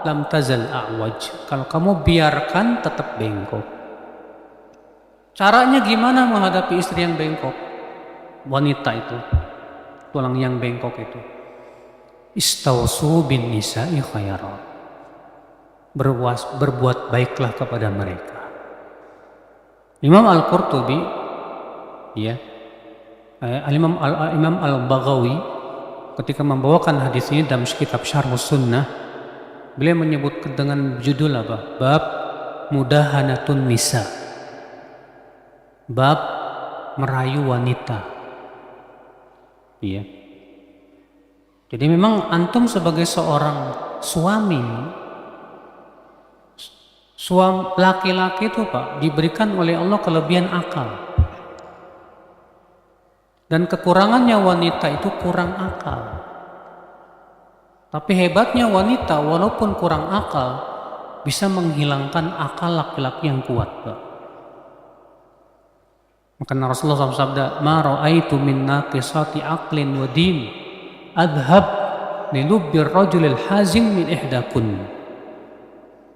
lam tazal a'waj. Kalau kamu biarkan tetap bengkok. Caranya gimana menghadapi istri yang bengkok? Wanita itu, tulang yang bengkok itu. Istausu bin nisa'i khairan. Berbuat baiklah kepada mereka. Imam Al-Qurtubi, ya, Imam Al-Baghawi ketika membawakan hadis ini dalam kitab Syarhus Sunnah, beliau menyebut dengan judul apa? Bab Mudahanatun Nisa. Bab merayu wanita. Iya. Jadi memang antum sebagai seorang suami, laki-laki itu Pak, diberikan oleh Allah kelebihan akal. Dan kekurangannya wanita itu kurang akal. Tapi hebatnya wanita walaupun kurang akal bisa menghilangkan akal laki-laki yang kuat, Pak. Maka Rasulullah SAW sabda, "Ma ra'aitu min naqisati aqlin wa din adhab li lubbir rajulil hazim min ihdakun."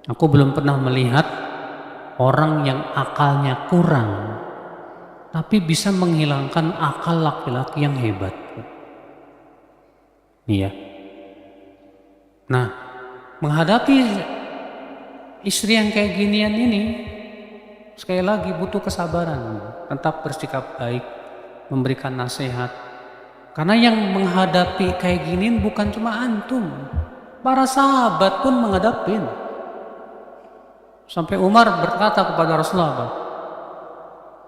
Aku belum pernah melihat orang yang akalnya kurang tapi bisa menghilangkan akal laki-laki yang hebat. Iya. Nah, menghadapi istri yang kayak ginian ini sekali lagi butuh kesabaran, tetap bersikap baik, memberikan nasihat. Karena yang menghadapi kayak ginian bukan cuma antum, para sahabat pun menghadapin. Sampai Umar berkata kepada Rasulullah,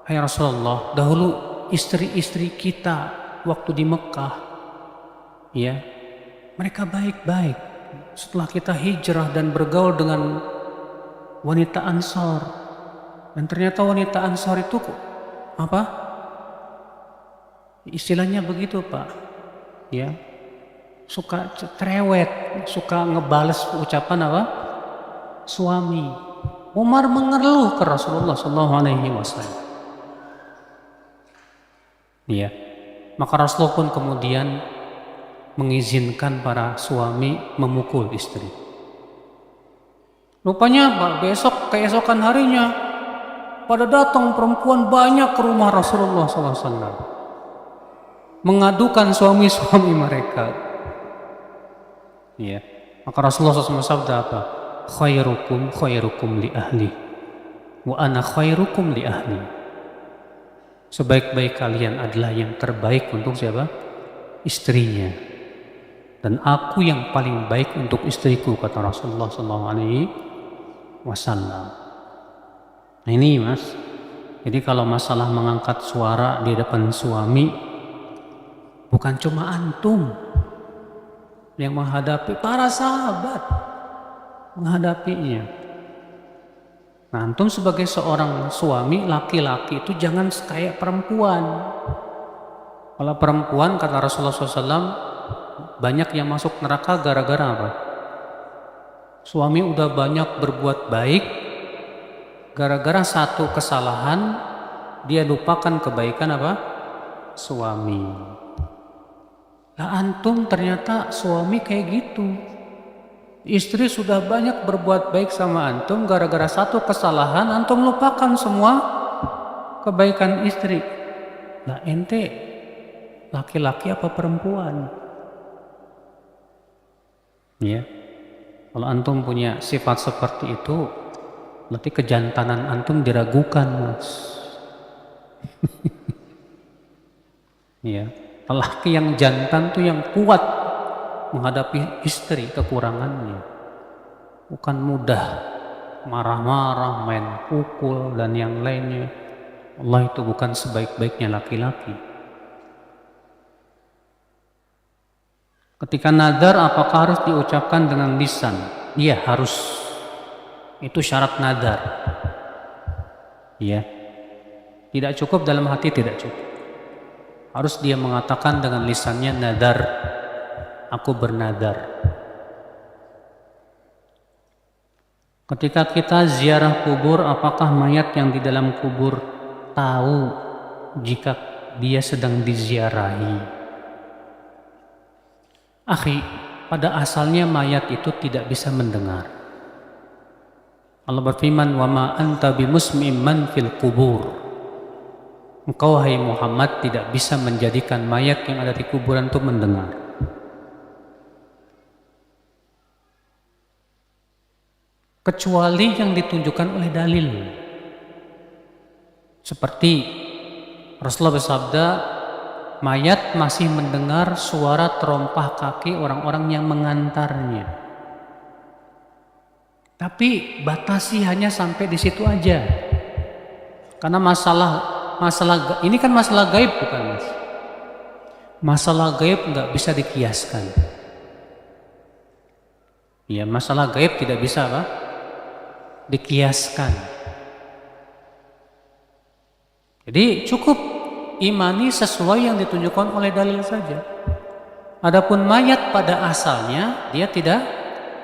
"Hai Rasulullah, dahulu istri-istri kita waktu di Mekah, ya, mereka baik-baik. Setelah kita hijrah dan bergaul dengan wanita Ansor, dan ternyata wanita Ansor itu apa? Istilahnya begitu Pak, ya, suka cerewet, suka ngebales ucapan apa? Suami." Umar mengeluh ke Rasulullah SAW. Ya, maka Rasulullah pun kemudian mengizinkan para suami memukul istri. Rupanya keesokan harinya pada datang perempuan banyak ke rumah Rasulullah SAW, mengadukan suami-suami mereka. Ya, maka Rasulullah SAW sabda apa? Khairukum li ahli wa ana khairukum li ahli. Sebaik-baik kalian adalah yang terbaik untuk siapa? Istrinya. Dan aku yang paling baik untuk istriku, kata Rasulullah SAW. Nah ini Mas, jadi kalau masalah mengangkat suara di depan suami, bukan cuma antum yang menghadapi, para sahabat menghadapinya. Nah, antum sebagai seorang suami laki-laki itu jangan kayak perempuan. Kalau perempuan, kata Rasulullah SAW, banyak yang masuk neraka gara-gara apa? Suami udah banyak berbuat baik, gara-gara satu kesalahan dia lupakan kebaikan apa? Suami. Nah, antum ternyata suami kayak gitu. Istri sudah banyak berbuat baik sama antum, gara-gara satu kesalahan antum lupakan semua kebaikan istri. Nah ente laki-laki apa perempuan? Ya, kalau antum punya sifat seperti itu, berarti kejantanan antum diragukan, Mas. Ya, lelaki yang jantan tuh yang kuat menghadapi istri kekurangannya, bukan mudah marah-marah, main pukul dan yang lainnya. Allah, itu bukan sebaik-baiknya laki-laki. Ketika nadar, apakah harus diucapkan dengan lisan? Iya, harus. Itu syarat nadar. Ya, tidak cukup dalam hati, tidak cukup. Harus dia mengatakan dengan lisannya, nadar, aku bernadar. Ketika kita ziarah kubur, apakah mayat yang di dalam kubur tahu jika dia sedang diziarahi? Akhi, pada asalnya mayat itu tidak bisa mendengar. Allah berfirman, "Wa ma anta bimusmi'in man fil qubur." Engkau, hai Muhammad, tidak bisa menjadikan mayat yang ada di kuburan itu mendengar. Kecuali yang ditunjukkan oleh dalil. Seperti Rasulullah bersabda, mayat masih mendengar suara terompah kaki orang-orang yang mengantarnya. Tapi batasi hanya sampai di situ aja. Karena masalah ini kan masalah gaib, bukan Mas? Masalah gaib nggak bisa dikiaskan. Ya, masalah gaib tidak bisa apa? Dikiaskan. Jadi cukup imani sesuai yang ditunjukkan oleh dalil saja. Adapun mayat pada asalnya dia tidak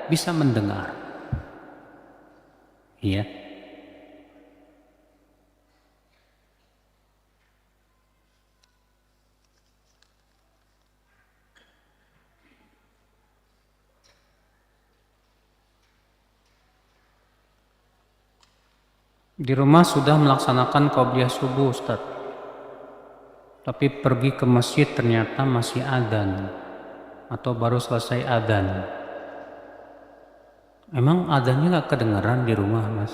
bisa mendengar. Iya. Di rumah sudah melaksanakan qobliyah subuh, Ustaz. Tapi pergi ke masjid ternyata masih adzan atau baru selesai adzan. Emang adzannya nggak kedengaran di rumah, Mas?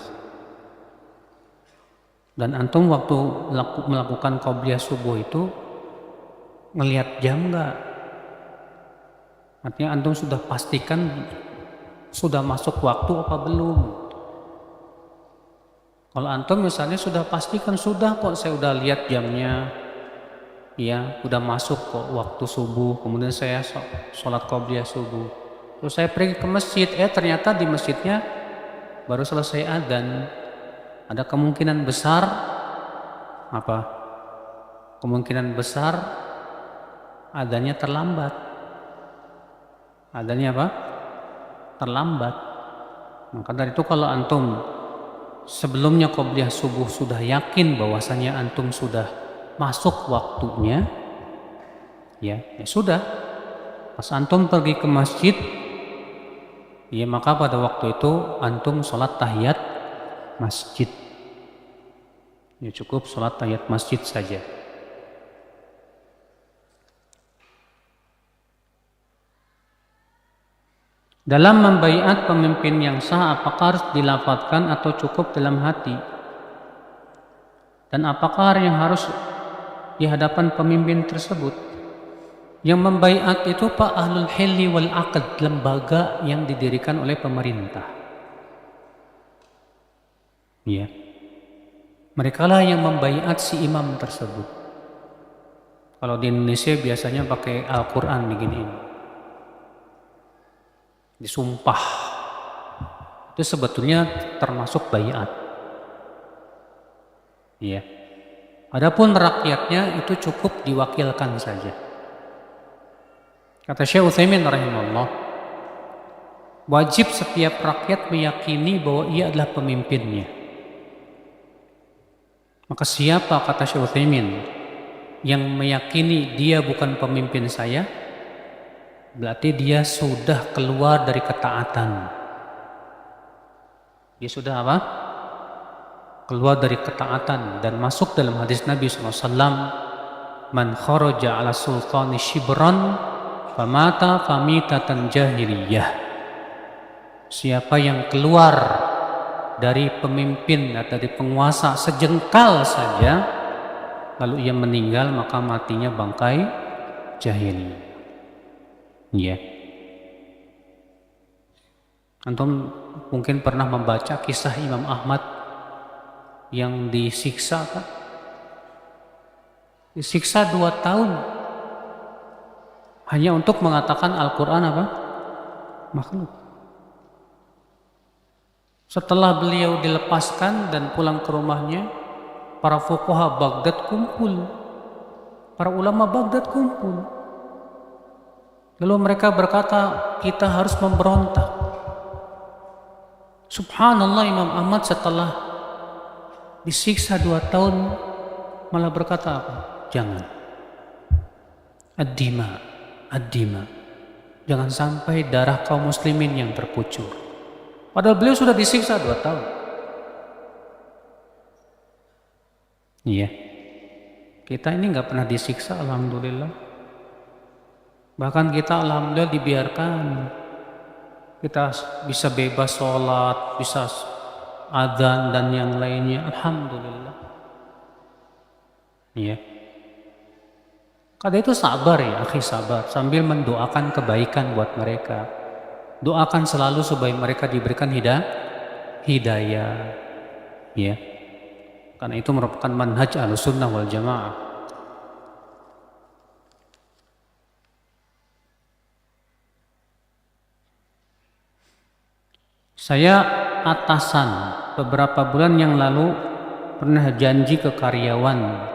Dan antum waktu melakukan qobliyah subuh itu ngelihat jam nggak? Artinya antum sudah pastikan sudah masuk waktu apa belum? Kalau antum misalnya sudah pastikan sudah kok, saya udah lihat jamnya, ya udah masuk kok waktu subuh, kemudian saya sholat qobliyah subuh, terus saya pergi ke masjid, ternyata di masjidnya baru selesai adzan, ada kemungkinan besar apa? Kemungkinan besar adzannya terlambat. Adzannya apa? Terlambat. Maka dari itu kalau antum sebelumnya qobliyah subuh sudah yakin bahwasanya antum sudah masuk waktunya, ya sudah. Pas antum pergi ke masjid, ya maka pada waktu itu antum sholat tahiyat masjid. Ya cukup sholat tahiyat masjid saja. Dalam membaiat pemimpin yang sah, apakah harus dilafadzkan atau cukup dalam hati? Dan apakah yang harus di hadapan pemimpin tersebut? Yang membaiat itu Pak Ahlul Hilli wal Aqd, lembaga yang didirikan oleh pemerintah. Ya. Merekalah yang membaiat si imam tersebut. Kalau di Indonesia biasanya pakai Al-Quran begini. Disumpah, itu sebetulnya termasuk baiat. Ya. Adapun rakyatnya itu cukup diwakilkan saja. Kata Syekh Utsaimin rahimahullah, wajib setiap rakyat meyakini bahwa ia adalah pemimpinnya. Maka siapa, kata Syekh Utsaimin, yang meyakini dia bukan pemimpin saya, berarti dia sudah keluar dari ketaatan. Dia sudah apa? Keluar dari ketaatan dan masuk dalam hadis Nabi SAW, man kharaja ala sultani shibran famata famitatan jahiliyah. Siapa yang keluar dari pemimpin atau dari penguasa sejengkal saja lalu ia meninggal, maka matinya bangkai jahiliyah. Ya. Antum mungkin pernah membaca kisah Imam Ahmad yang disiksa kan? Disiksa 2 tahun hanya untuk mengatakan Al-Quran apa? Makhluk. Setelah beliau dilepaskan dan pulang ke rumahnya, para fuqaha Baghdad kumpul, para ulama Baghdad kumpul. Lalu mereka berkata, kita harus memberontak. Subhanallah, Imam Ahmad setelah disiksa 2 tahun malah berkata apa? Jangan. Ad-dima. Jangan sampai darah kaum muslimin yang terkucur. Padahal beliau sudah disiksa 2 tahun. Iya. Kita ini nggak pernah disiksa, alhamdulillah. Bahkan kita alhamdulillah dibiarkan. Kita bisa bebas sholat, bisa adzan dan yang lainnya, alhamdulillah. Iya. Karena itu sabar ya, akhi, sabar sambil mendoakan kebaikan buat mereka. Doakan selalu supaya mereka diberikan hidayah. Ya. Karena itu merupakan manhaj Ahlussunnah wal Jamaah. Saya atasan beberapa bulan yang lalu pernah janji ke karyawan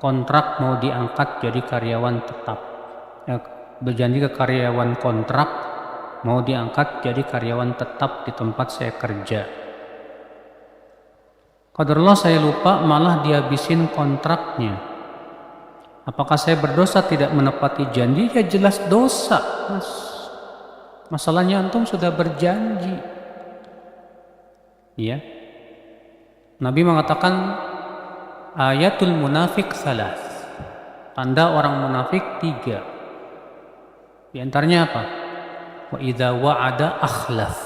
kontrak mau diangkat jadi karyawan tetap. Berjanji ke karyawan kontrak mau diangkat jadi karyawan tetap di tempat saya kerja. Qadarullah saya lupa, malah dihabisin kontraknya. Apakah saya berdosa tidak menepati janji? Ya jelas dosa, Mas. Masalahnya antum sudah berjanji. Ya. Nabi mengatakan ayatul munafik salas. Tanda orang munafik 3. Di antaranya apa? Wa idza wa'ada akhlaf.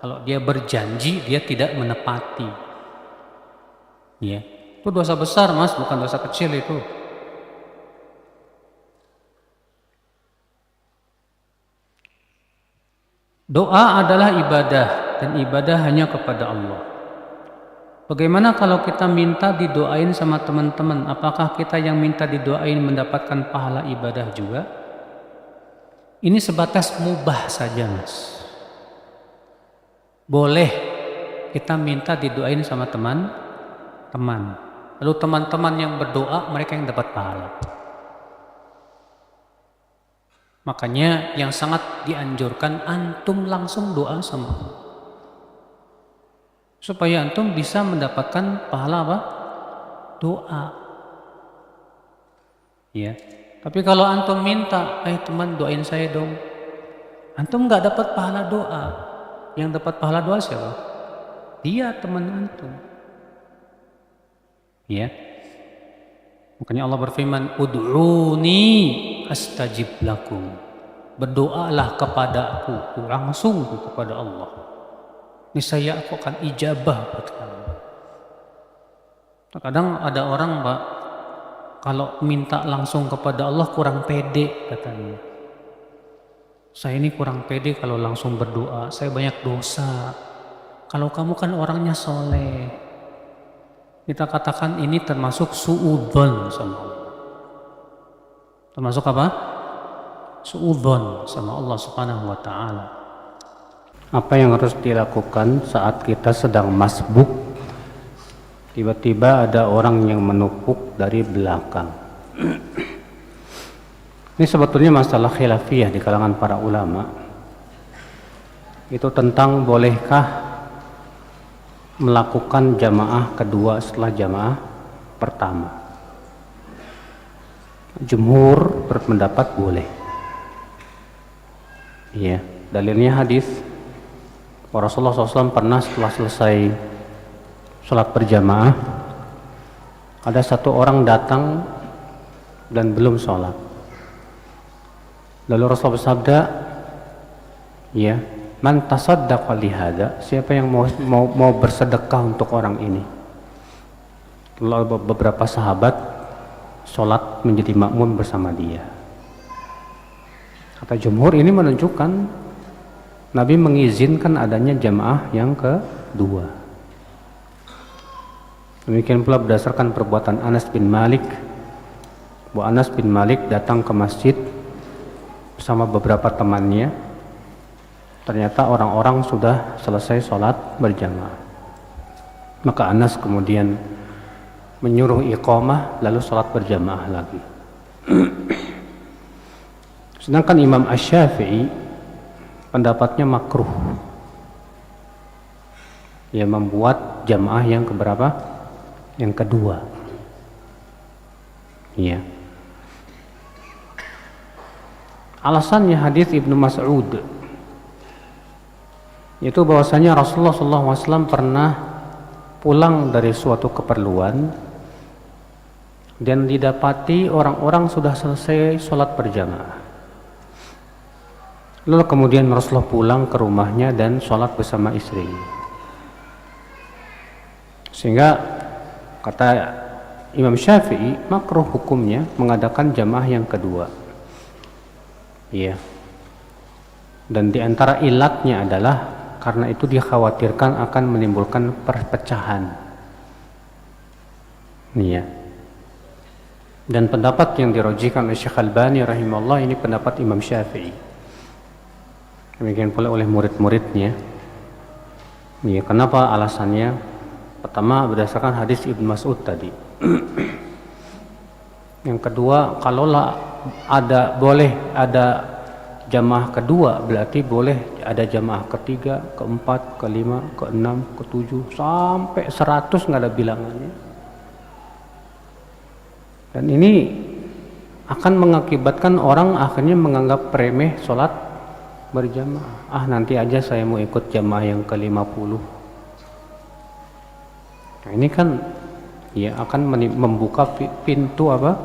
Kalau dia berjanji, dia tidak menepati. Ya. Itu dosa besar, Mas, bukan dosa kecil itu. Doa adalah ibadah dan ibadah hanya kepada Allah. Bagaimana kalau kita minta didoain sama teman-teman? Apakah kita yang minta didoain mendapatkan pahala ibadah juga? Ini sebatas mubah saja, Mas. Boleh kita minta didoain sama teman-teman. Lalu teman-teman yang berdoa, mereka yang dapat pahala. Makanya yang sangat dianjurkan antum langsung doa sama Allah. Supaya antum bisa mendapatkan pahala apa? Doa. Ya. Tapi kalau antum minta, teman doain saya dong. Antum nggak dapat pahala doa. Yang dapat pahala doa siapa? Dia, teman antum. Ya. Makanya Allah berfirman, ud'uni astajib lakum. Berdoalah kepadaku, langsung kepada Allah. Niscaya aku akan ijabah buat kamu. Kadang ada orang, Pak, kalau minta langsung kepada Allah kurang pede katanya. Saya ini kurang pede kalau langsung berdoa, saya banyak dosa. Kalau kamu kan orangnya soleh. Kita katakan ini termasuk su'udzon sama Allah. Termasuk apa? Su'udzon sama Allah Subhanahu wa ta'ala. Apa yang harus dilakukan saat kita sedang masbuk, tiba-tiba ada orang yang menupuk dari belakang? Ini sebetulnya masalah khilafiyah di kalangan para ulama. Itu tentang bolehkah melakukan jamaah kedua setelah jamaah pertama. Jumhur berpendapat boleh. Iya, dalilnya hadis. Rasulullah SAW pernah setelah selesai sholat berjamaah, ada satu orang datang dan belum sholat. Lalu Rasulullah bersabda, ya, man tasaddaqa lihada, siapa yang mau bersedekah untuk orang ini. Lalu beberapa sahabat sholat menjadi makmum bersama dia. Kata jumhur, ini menunjukkan Nabi mengizinkan adanya jamaah yang kedua. Demikian pula berdasarkan perbuatan Anas bin Malik, bahwa Anas bin Malik datang ke masjid bersama beberapa temannya. Ternyata orang-orang sudah selesai sholat berjamaah. Maka Anas kemudian menyuruh iqamah lalu sholat berjamaah lagi. Sedangkan Imam Asy-Syafi'i pendapatnya makruh. Dia membuat jamaah yang keberapa? Yang kedua. Iya. Alasannya hadis Ibnu Mas'ud, yaitu bahwasanya Rasulullah SAW pernah pulang dari suatu keperluan dan didapati orang-orang sudah selesai sholat berjamaah. Lalu kemudian Rasulullah pulang ke rumahnya dan sholat bersama istri. Sehingga kata Imam Syafi'i, makruh hukumnya mengadakan jamaah yang kedua. Iya. Dan di antara ilatnya adalah karena itu dikhawatirkan akan menimbulkan perpecahan. Iya. Dan pendapat yang dirojihkan oleh Syekh Albani rahimahullah ini pendapat Imam Syafi'i. Demikian pula oleh murid-muridnya. Iya, kenapa alasannya? Pertama berdasarkan hadis Ibnu Mas'ud tadi. Yang kedua, kalaulah boleh ada jamaah kedua, berarti boleh ada jamaah ketiga, keempat, kelima, keenam, ketujuh, sampai 100 nggak ada bilangannya. Dan ini akan mengakibatkan orang akhirnya menganggap remeh sholat berjamaah. Nanti aja saya mau ikut jamaah yang ke-50. Nah, ini kan ya akan membuka pintu apa?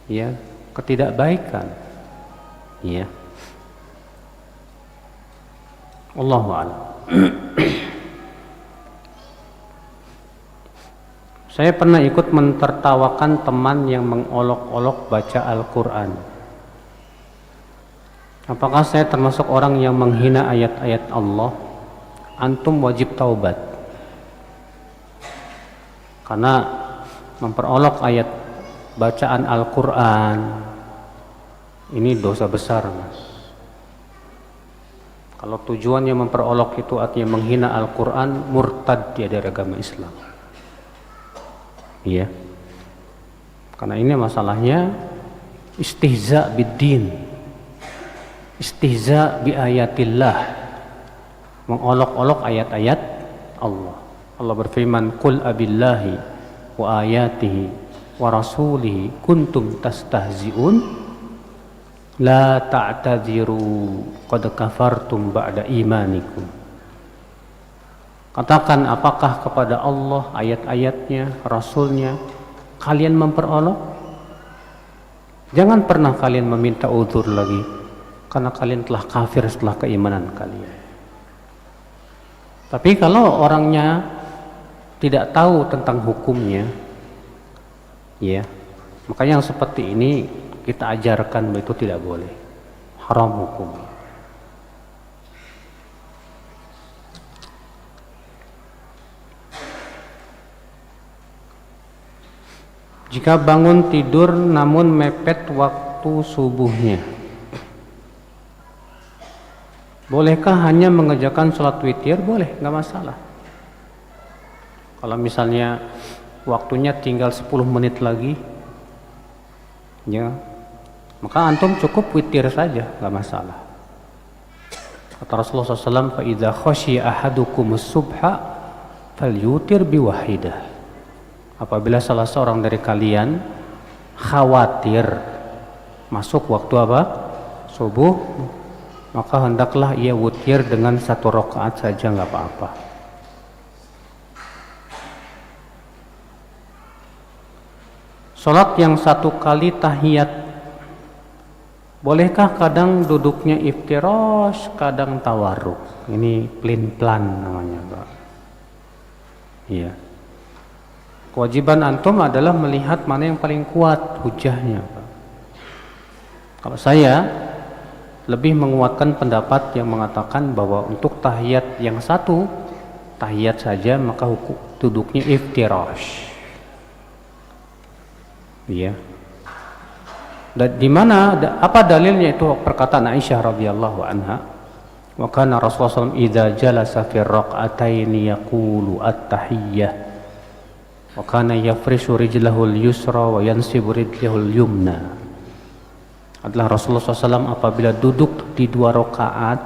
Ya, ketidakbaikan. Ya. Allahu a'lam. Saya pernah ikut mentertawakan teman yang mengolok-olok baca Al-Quran. Apakah saya termasuk orang yang menghina ayat-ayat Allah? Antum wajib taubat. Karena memperolok ayat bacaan Al-Quran ini dosa besar, Mas. Kalau tujuannya memperolok itu artinya menghina Al-Quran, murtad dia dari agama Islam. Iya. Karena ini masalahnya istihza biddin, istihza bi ayatillah, mengolok-olok ayat-ayat Allah. Allah berfirman, "Qul abillahi wa ayatihi wa rasulihi kuntum tastahzi'un la ta'tadiru qad kafartum ba'da imanikum." Katakan, apakah kepada Allah, ayat-ayatnya, Rasulnya kalian memperolok? Jangan pernah kalian meminta uzur lagi, karena kalian telah kafir setelah keimanan kalian. Tapi kalau orangnya tidak tahu tentang hukumnya, ya, maka yang seperti ini kita ajarkan bahwa itu tidak boleh, haram hukumnya. Jika bangun tidur namun mepet waktu subuhnya, bolehkah hanya mengerjakan sholat witir? Boleh, nggak masalah. Kalau misalnya waktunya tinggal 10 menit lagi, ya, maka antum cukup witir saja, nggak masalah. Kata Rasulullah SAW, "Fa idza khashiya ahadukumus subha falyutir biwahidah." Apabila salah seorang dari kalian khawatir masuk waktu apa? Subuh, maka hendaklah ia witir dengan 1 rakaat saja, nggak apa-apa. Salat yang 1 kali tahiyat, bolehkah kadang duduknya iftirash, kadang tawarruk? Ini plan namanya, Pak. Iya. Kewajiban antum adalah melihat mana yang paling kuat hujahnya, Pak. Kalau saya lebih menguatkan pendapat yang mengatakan bahwa untuk tahiyat yang 1 tahiyat saja, maka duduknya iftirash. Iya. Dan di mana apa dalilnya itu? Perkataan Aisyah radhiyallahu anha, wa kana Rasulullah SAW idza jalasa fi raq'ataini yaqulu at-tahiyyah wa kana yafrishu rijlahul yusra wa yansibu rijlahul yumna. Adalah Rasulullah SAW apabila duduk di 2 rakaat,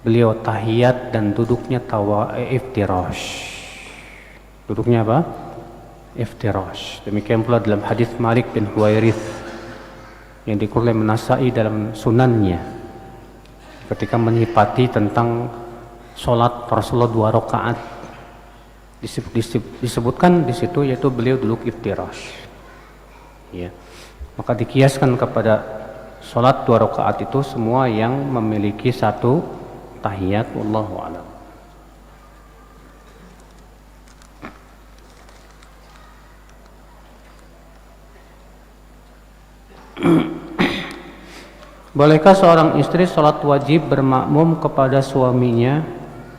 beliau tahiyat dan duduknya iftirash. Duduknya apa? Iftirash. Demikian pula dalam hadis Malik bin Huwairith yang dikeluarkan oleh Nasai dalam sunannya ketika menyifati tentang sholat Rasulullah 2 rakaat. Disebutkan di situ yaitu beliau duduk iftirash. Ya. Maka dikiaskan kepada sholat 2 rakaat itu semua yang memiliki satu tahiyat, wallahu a'lam. Bolehkah seorang istri sholat wajib bermakmum kepada suaminya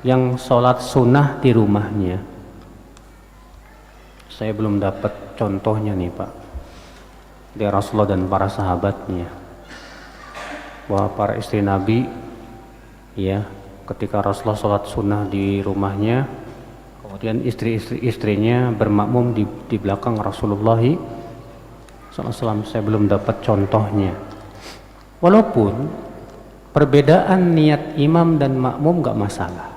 yang sholat sunnah di rumahnya? Saya belum dapat contohnya nih Pak, dari Rasulullah dan para sahabatnya, bahwa para istri Nabi ya ketika Rasulullah sholat sunnah di rumahnya, kemudian istrinya bermakmum di belakang Rasulullah SAW. Saya belum dapat contohnya. Walaupun perbedaan niat imam dan makmum gak masalah.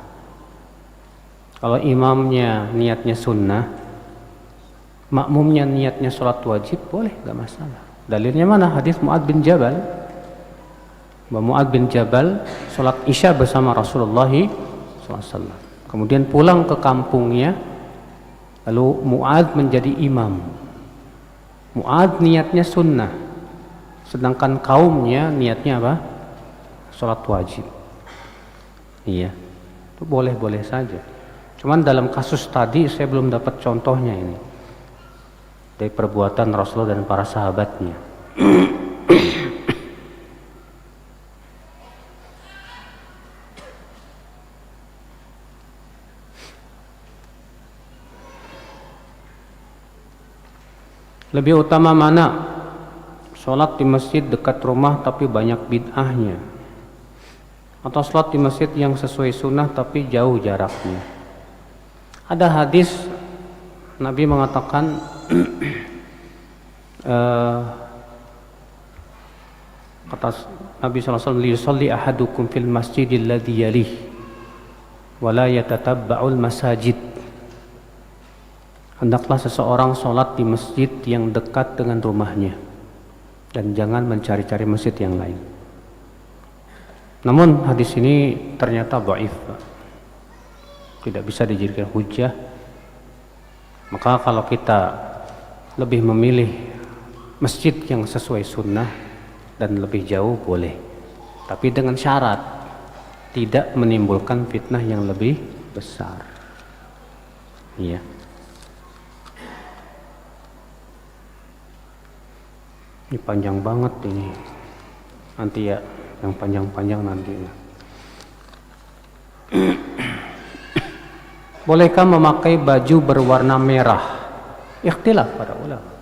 Kalau imamnya niatnya sunnah, makmumnya niatnya sholat wajib, boleh, gak masalah. Dalilnya mana? Hadis Mu'adz bin Jabal. Mu'adz bin Jabal sholat isya bersama Rasulullah SAW. Kemudian pulang ke kampungnya, lalu Mu'adz menjadi imam. Mu'adz niatnya sunnah, sedangkan kaumnya niatnya apa? Sholat wajib. Iya, itu boleh-boleh saja. Cuman dalam kasus tadi saya belum dapat contohnya ini dari perbuatan Rasulullah dan para sahabatnya. Lebih utama mana? Sholat di masjid dekat rumah tapi banyak bid'ahnya, atau sholat di masjid yang sesuai sunnah tapi jauh jaraknya? Ada hadis Nabi mengatakan kata Nabi SAW, liyusalli ahadukum fil masjidil ladzi yalih wa la yatatabba'ul masajid. Hendaklah seseorang sholat di masjid yang dekat dengan rumahnya dan jangan mencari-cari masjid yang lain. Namun hadis ini ternyata dhaif, tidak bisa dijadikan hujjah. Maka kalau kita lebih memilih masjid yang sesuai sunnah dan lebih jauh, boleh, tapi dengan syarat tidak menimbulkan fitnah yang lebih besar. Iya. Ini panjang banget ini. Nanti ya, yang panjang-panjang nanti. Bolehkah memakai baju berwarna merah? Ikhtilaf para ulama.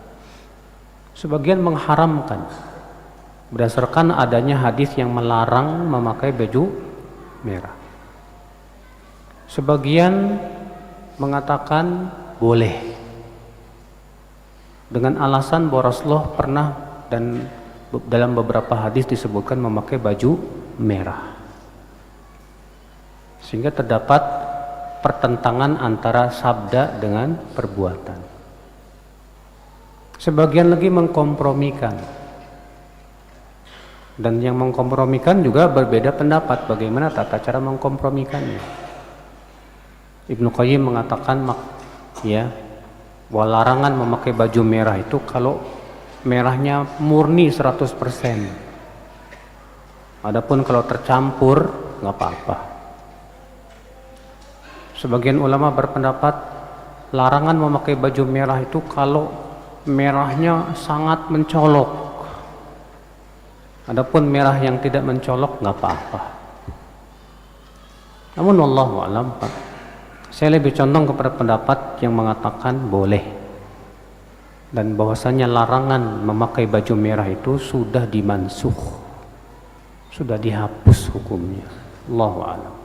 Sebagian mengharamkan berdasarkan adanya hadis yang melarang memakai baju merah. Sebagian mengatakan boleh dengan alasan bahwa Rasulullah pernah dan dalam beberapa hadis disebutkan memakai baju merah, sehingga terdapat pertentangan antara sabda dengan perbuatan. Sebagian lagi mengkompromikan, dan yang mengkompromikan juga berbeda pendapat bagaimana tata cara mengkompromikannya. Ibnu Qayyim mengatakan bahwa larangan memakai baju merah itu kalau merahnya murni 100%. Adapun kalau tercampur nggak apa-apa. Sebagian ulama berpendapat larangan memakai baju merah itu kalau merahnya sangat mencolok. Adapun merah yang tidak mencolok nggak apa-apa. Namun wallahu a'lam, saya lebih condong kepada pendapat yang mengatakan boleh, dan bahwasanya larangan memakai baju merah itu sudah dimansukh, sudah dihapus hukumnya. Allahu a'lam.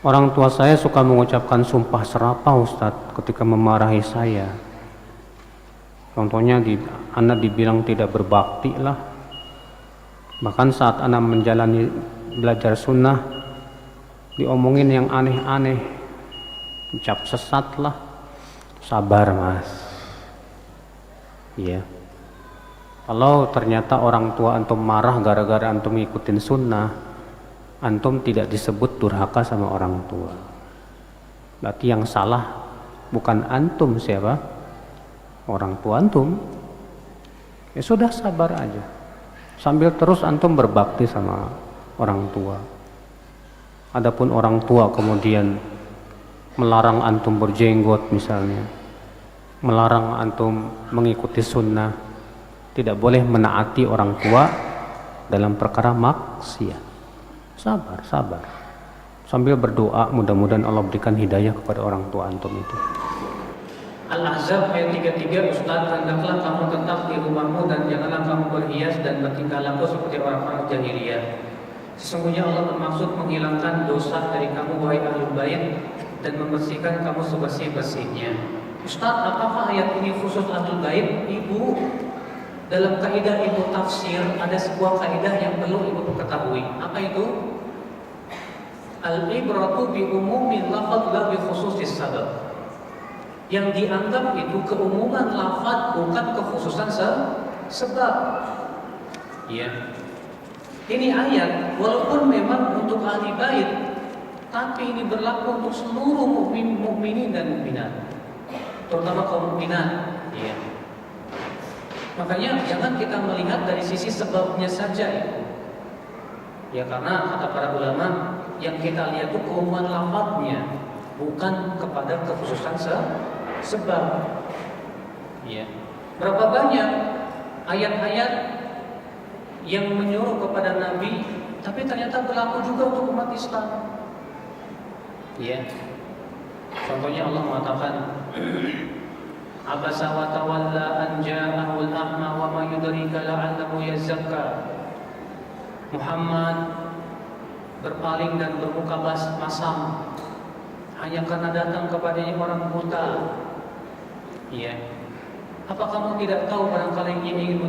Orang tua saya suka mengucapkan sumpah serapah Ustadz ketika memarahi saya. Contohnya anak dibilang tidak berbakti lah. Bahkan saat anak menjalani belajar sunnah, diomongin yang aneh-aneh, cap sesat lah, sabar mas. Iya. Kalau ternyata orang tua antum marah gara-gara antum ngikutin sunnah, antum tidak disebut durhaka sama orang tua. Berarti yang salah bukan antum, siapa? Orang tua antum. Ya sudah, sabar aja. Sambil terus antum berbakti sama orang tua. Adapun orang tua kemudian melarang antum berjenggot misalnya, melarang antum mengikuti sunnah, tidak boleh menaati orang tua dalam perkara maksiat. Sabar, sabar. Sambil berdoa mudah-mudahan Allah berikan hidayah kepada orang tua antum itu. Al-Ahzab ayat 33, Ustaz, hendaklah kamu tetap di rumahmu dan janganlah kamu berhias dan bertingkah laku seperti orang-orang jahiliyah. Sesungguhnya Allah bermaksud menghilangkan dosa dari kamu wahai ahlul bait dan membersihkan kamu sebersih-bersihnya. Ustaz, apakah ayat ini khusus ahlul bait? Ibu, dalam kaidah ilmu tafsir ada sebuah kaidah yang perlu ibu ketahui. Apa itu? Al-ibratu bi umumil lafadz la bi khususis sabab. Yang dianggap itu keumuman lafaz bukan kekhususan sebab. Ya. Ini ayat walaupun memang untuk ahli bait, tapi ini berlaku untuk seluruh mukminin dan mukminat, terutama kaum mukminat. Ya. Makanya jangan kita melihat dari sisi sebabnya saja ya. Ya, karena kata para ulama yang kita lihat itu keumuman lafaznya, bukan kepada kekhususan sebab. Ya. Berapa banyak ayat-ayat yang menyuruh kepada Nabi, tapi ternyata berlaku juga untuk umat Islam. Ya. Contohnya Allah mengatakan, Abasa wa tawalla an ja'ahul a'ma wa ma yudrika la'allahu yazakka. Muhammad berpaling dan bermuka masam hanya karena datang kepadanya orang buta. Ya. Apa kamu tidak tahu barangkali ia ingin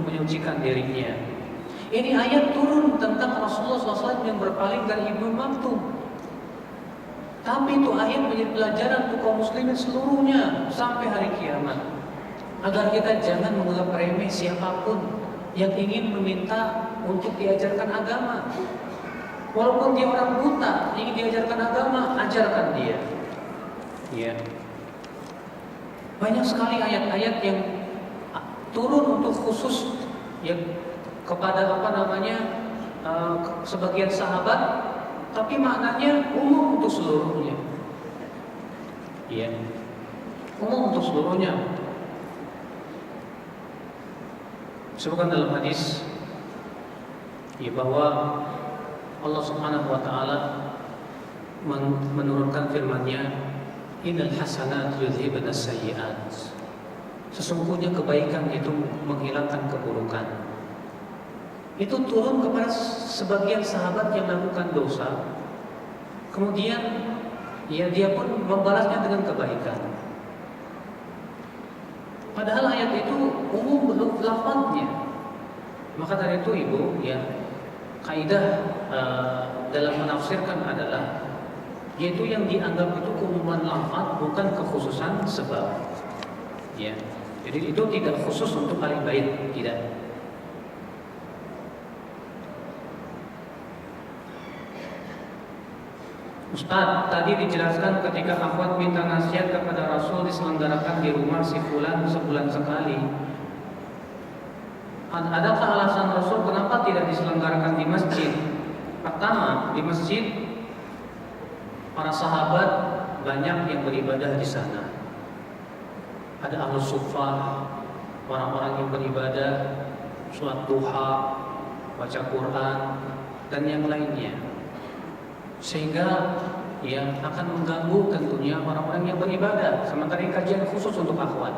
menyucikan dirinya? Ini ayat turun tentang Rasulullah SAW yang berpaling dari Ibnu Maktum. Tapi itu ayat menjadi pelajaran untuk kaum muslimin seluruhnya sampai hari kiamat. Agar kita jangan menganggap remeh siapapun yang ingin meminta untuk diajarkan agama. Walaupun dia orang buta, ingin diajarkan agama, ajarkan dia. Ya. Banyak sekali ayat-ayat yang turun untuk khusus yang kepada sebagian sahabat, tapi maknanya umum untuk seluruhnya. Iya, umum untuk seluruhnya. Sebutkan dalam hadis ya, bahwa Allah Subhanahu wa taala menurunkan firman-Nya, Innal hasanat yudhibun as-sayyi'at. Sesungguhnya kebaikan itu menghilangkan keburukan. Itu turun kepada sebagian sahabat yang melakukan dosa. Kemudian ya dia pun membalasnya dengan kebaikan. Padahal ayat itu umum belum lafaznya. Maka dari itu ibu ya, kaidah dalam menafsirkan adalah yaitu yang dianggap itu keumuman lafaz bukan kekhususan sebab. Ya. Jadi itu tidak khusus untuk ahli bait, tidak. Ustaz, tadi dijelaskan ketika akhwat minta nasihat kepada Rasul diselenggarakan di rumah si fulan sebulan sekali. Adakah alasan Rasul kenapa tidak diselenggarakan di masjid? Pertama, di masjid para sahabat banyak yang beribadah di sana. Ada ahlus suffah, orang-orang yang beribadah, sholat duha, baca Quran, dan yang lainnya. Sehingga yang akan mengganggu tentunya orang-orang yang beribadah. Sementara ini kajian khusus untuk akhwat.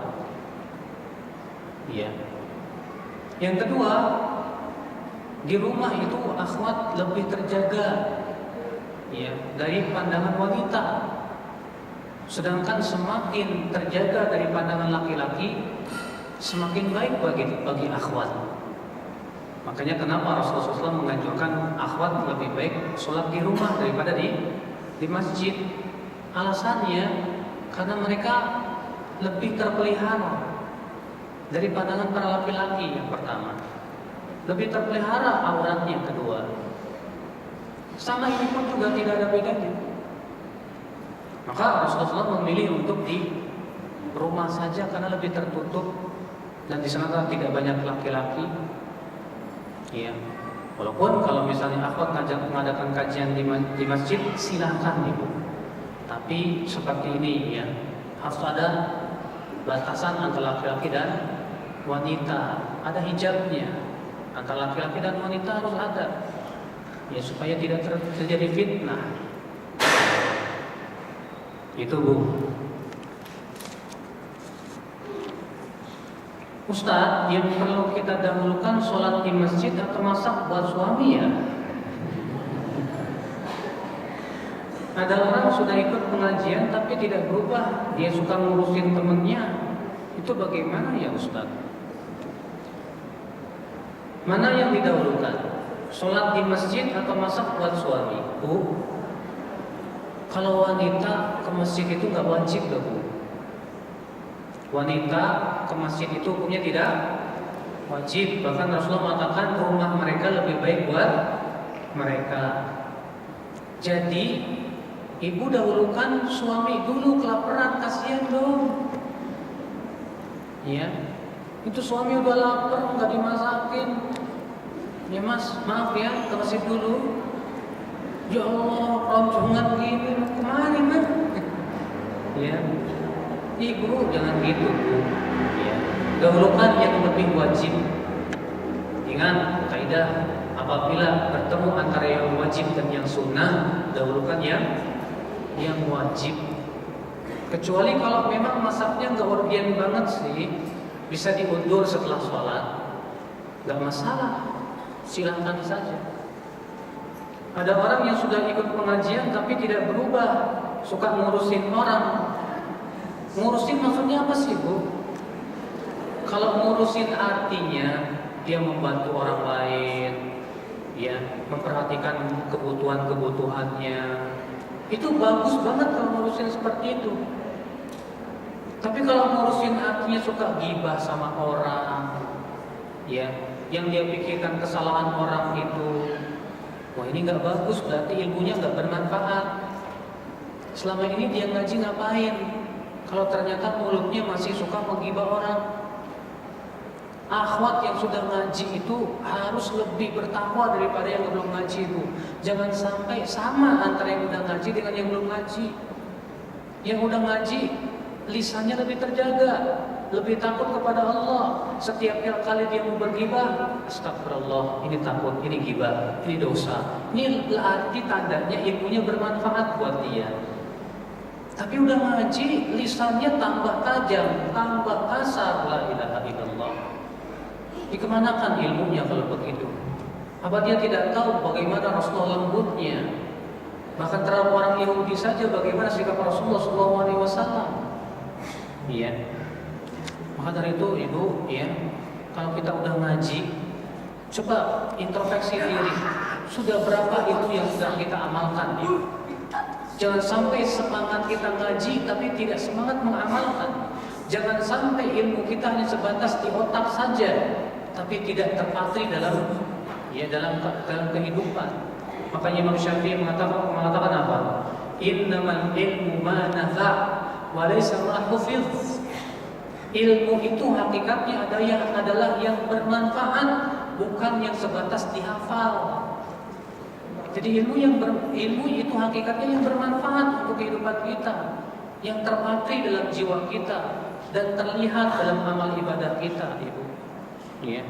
Ya. Yang kedua, di rumah itu akhwat lebih terjaga ya, dari pandangan wanita. Sedangkan semakin terjaga dari pandangan laki-laki, semakin baik bagi akhwat. Makanya kenapa Rasulullah SAW menganjurkan akhwat lebih baik sholat di rumah daripada di masjid. Alasannya karena mereka lebih terpelihara dari pandangan para laki-laki yang pertama, lebih terpelihara auratnya yang kedua. Sama ini pun juga tidak ada bedanya. Maka Rasulullah SAW memilih untuk di rumah saja karena lebih tertutup dan di sana tidak banyak laki-laki. Ya, walaupun kalau misalnya akhwat mengadakan kajian di masjid, silakan ibu. Tapi seperti ini ya, harus ada batasan antara laki-laki dan wanita, ada hijabnya antara laki-laki dan wanita harus ada. Ya supaya tidak terjadi fitnah. Itu Bu. Ustaz, yang perlu kita dahulukan sholat di masjid atau masak buat suami ya? Ada orang sudah ikut pengajian tapi tidak berubah, dia suka ngurusin temennya. Itu bagaimana ya Ustaz? Mana yang didahulukan? Sholat di masjid atau masak buat suami? Bu, kalau wanita ke masjid itu nggak wajib loh Bu. Wanita ke masjid itu hukumnya tidak wajib. Bahkan Rasulullah mengatakan rumah mereka lebih baik buat mereka. Jadi ibu dahulukan suami dulu, kelaparan, kasihan dong. Ya, itu suami udah lapar nggak dimasakin. Ya Mas, maaf ya, ke masjid dulu. Ya Allah, roncongan gini, kemana Mas? Ya, ibu jangan gitu Bu. Ya, dahulukan yang lebih wajib. Ingat kaidah, apabila bertemu antara yang wajib dan yang sunnah, dahulukan yang wajib. Kecuali kalau memang masaknya nggak urgen banget sih, bisa diundur setelah sholat, nggak masalah. Silahkan saja. Ada orang yang sudah ikut pengajian tapi tidak berubah, suka ngurusin orang. Ngurusin maksudnya apa sih Bu? Kalau ngurusin artinya dia membantu orang lain, ya, memperhatikan kebutuhannya. Itu bagus banget kalau ngurusin seperti itu. Tapi kalau ngurusin artinya suka gibah sama orang, ya, yang dia pikirkan kesalahan orang itu, wah ini nggak bagus, berarti ilmunya nggak bermanfaat. Selama ini dia ngaji ngapain? Kalau ternyata mulutnya masih suka menggibah orang. Akhwat yang sudah ngaji itu harus lebih bertakwa daripada yang belum ngaji Bu. Jangan sampai sama antara yang udah ngaji dengan yang belum ngaji. Yang udah ngaji lisannya lebih terjaga, lebih takut kepada Allah. Setiap kali dia mau bergibah, astagfirullah, ini takut, ini gibah, ini dosa. Ini arti tandanya ilmunya bermanfaat buat dia. Tapi udah ngaji, lisannya tambah tajam, tambah kasar, la ilaha illallah. Dikemanakan ilmunya kalau begitu? Apa dia tidak tahu bagaimana Rasulullah lembutnya? Bahkan terhadap orang Yahudi saja bagaimana sikap Rasulullah SAW. Iya. Maka dari itu Ibu, ya, kalau kita udah ngaji, coba introspeksi diri. Sudah berapa itu yang sudah kita amalkan? Ya? Jangan sampai semangat kita ngaji tapi tidak semangat mengamalkan. Jangan sampai ilmu kita hanya sebatas di otak saja, tapi tidak terpatri dalam kehidupan. Makanya Imam Syafi'i mengatakan apa? Innamal ilmu ma nafa' wa laysa ma hufiz. Ilmu itu hakikatnya adalah yang bermanfaat, bukan yang sebatas dihafal. Jadi ilmu itu hakikatnya yang bermanfaat untuk kehidupan kita, yang terpatri dalam jiwa kita dan terlihat dalam amal ibadah kita, Ibu. Ya.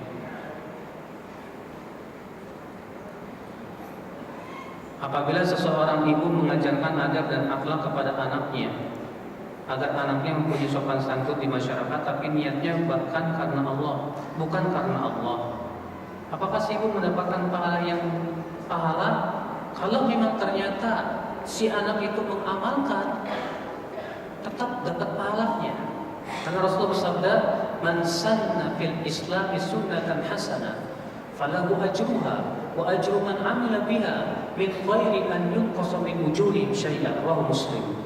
Apabila seseorang ibu mengajarkan adab dan akhlak kepada anaknya agar anaknya mempunyai sopan santun di masyarakat, tapi niatnya bahkan karena Allah, bukan karena Allah, apakah si ibu mendapatkan pahala? Kalau memang ternyata si anak itu mengamalkan, tetap dapat pahalanya. Karena Rasulullah bersabda, "Man sanna fil Islami sunnatan hasanah, falahu ajruha wa ajru man 'amila biha min ghairi an yunqasa min ujurihim syai'an. Rawahu Muslim.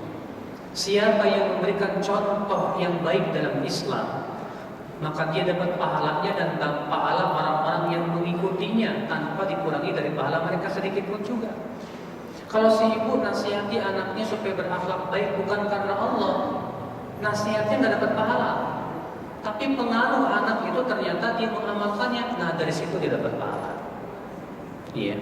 Siapa yang memberikan contoh yang baik dalam Islam, maka dia dapat pahalanya dan pahala orang-orang yang mengikutinya tanpa dikurangi dari pahala mereka sedikit pun juga. Kalau si ibu nasihati anaknya supaya berakhlak baik bukan karena Allah, nasihatnya nggak dapat pahala. Tapi pengaruh anak itu ternyata dia mengamalkannya, nah dari situ dia dapat pahala. Iya.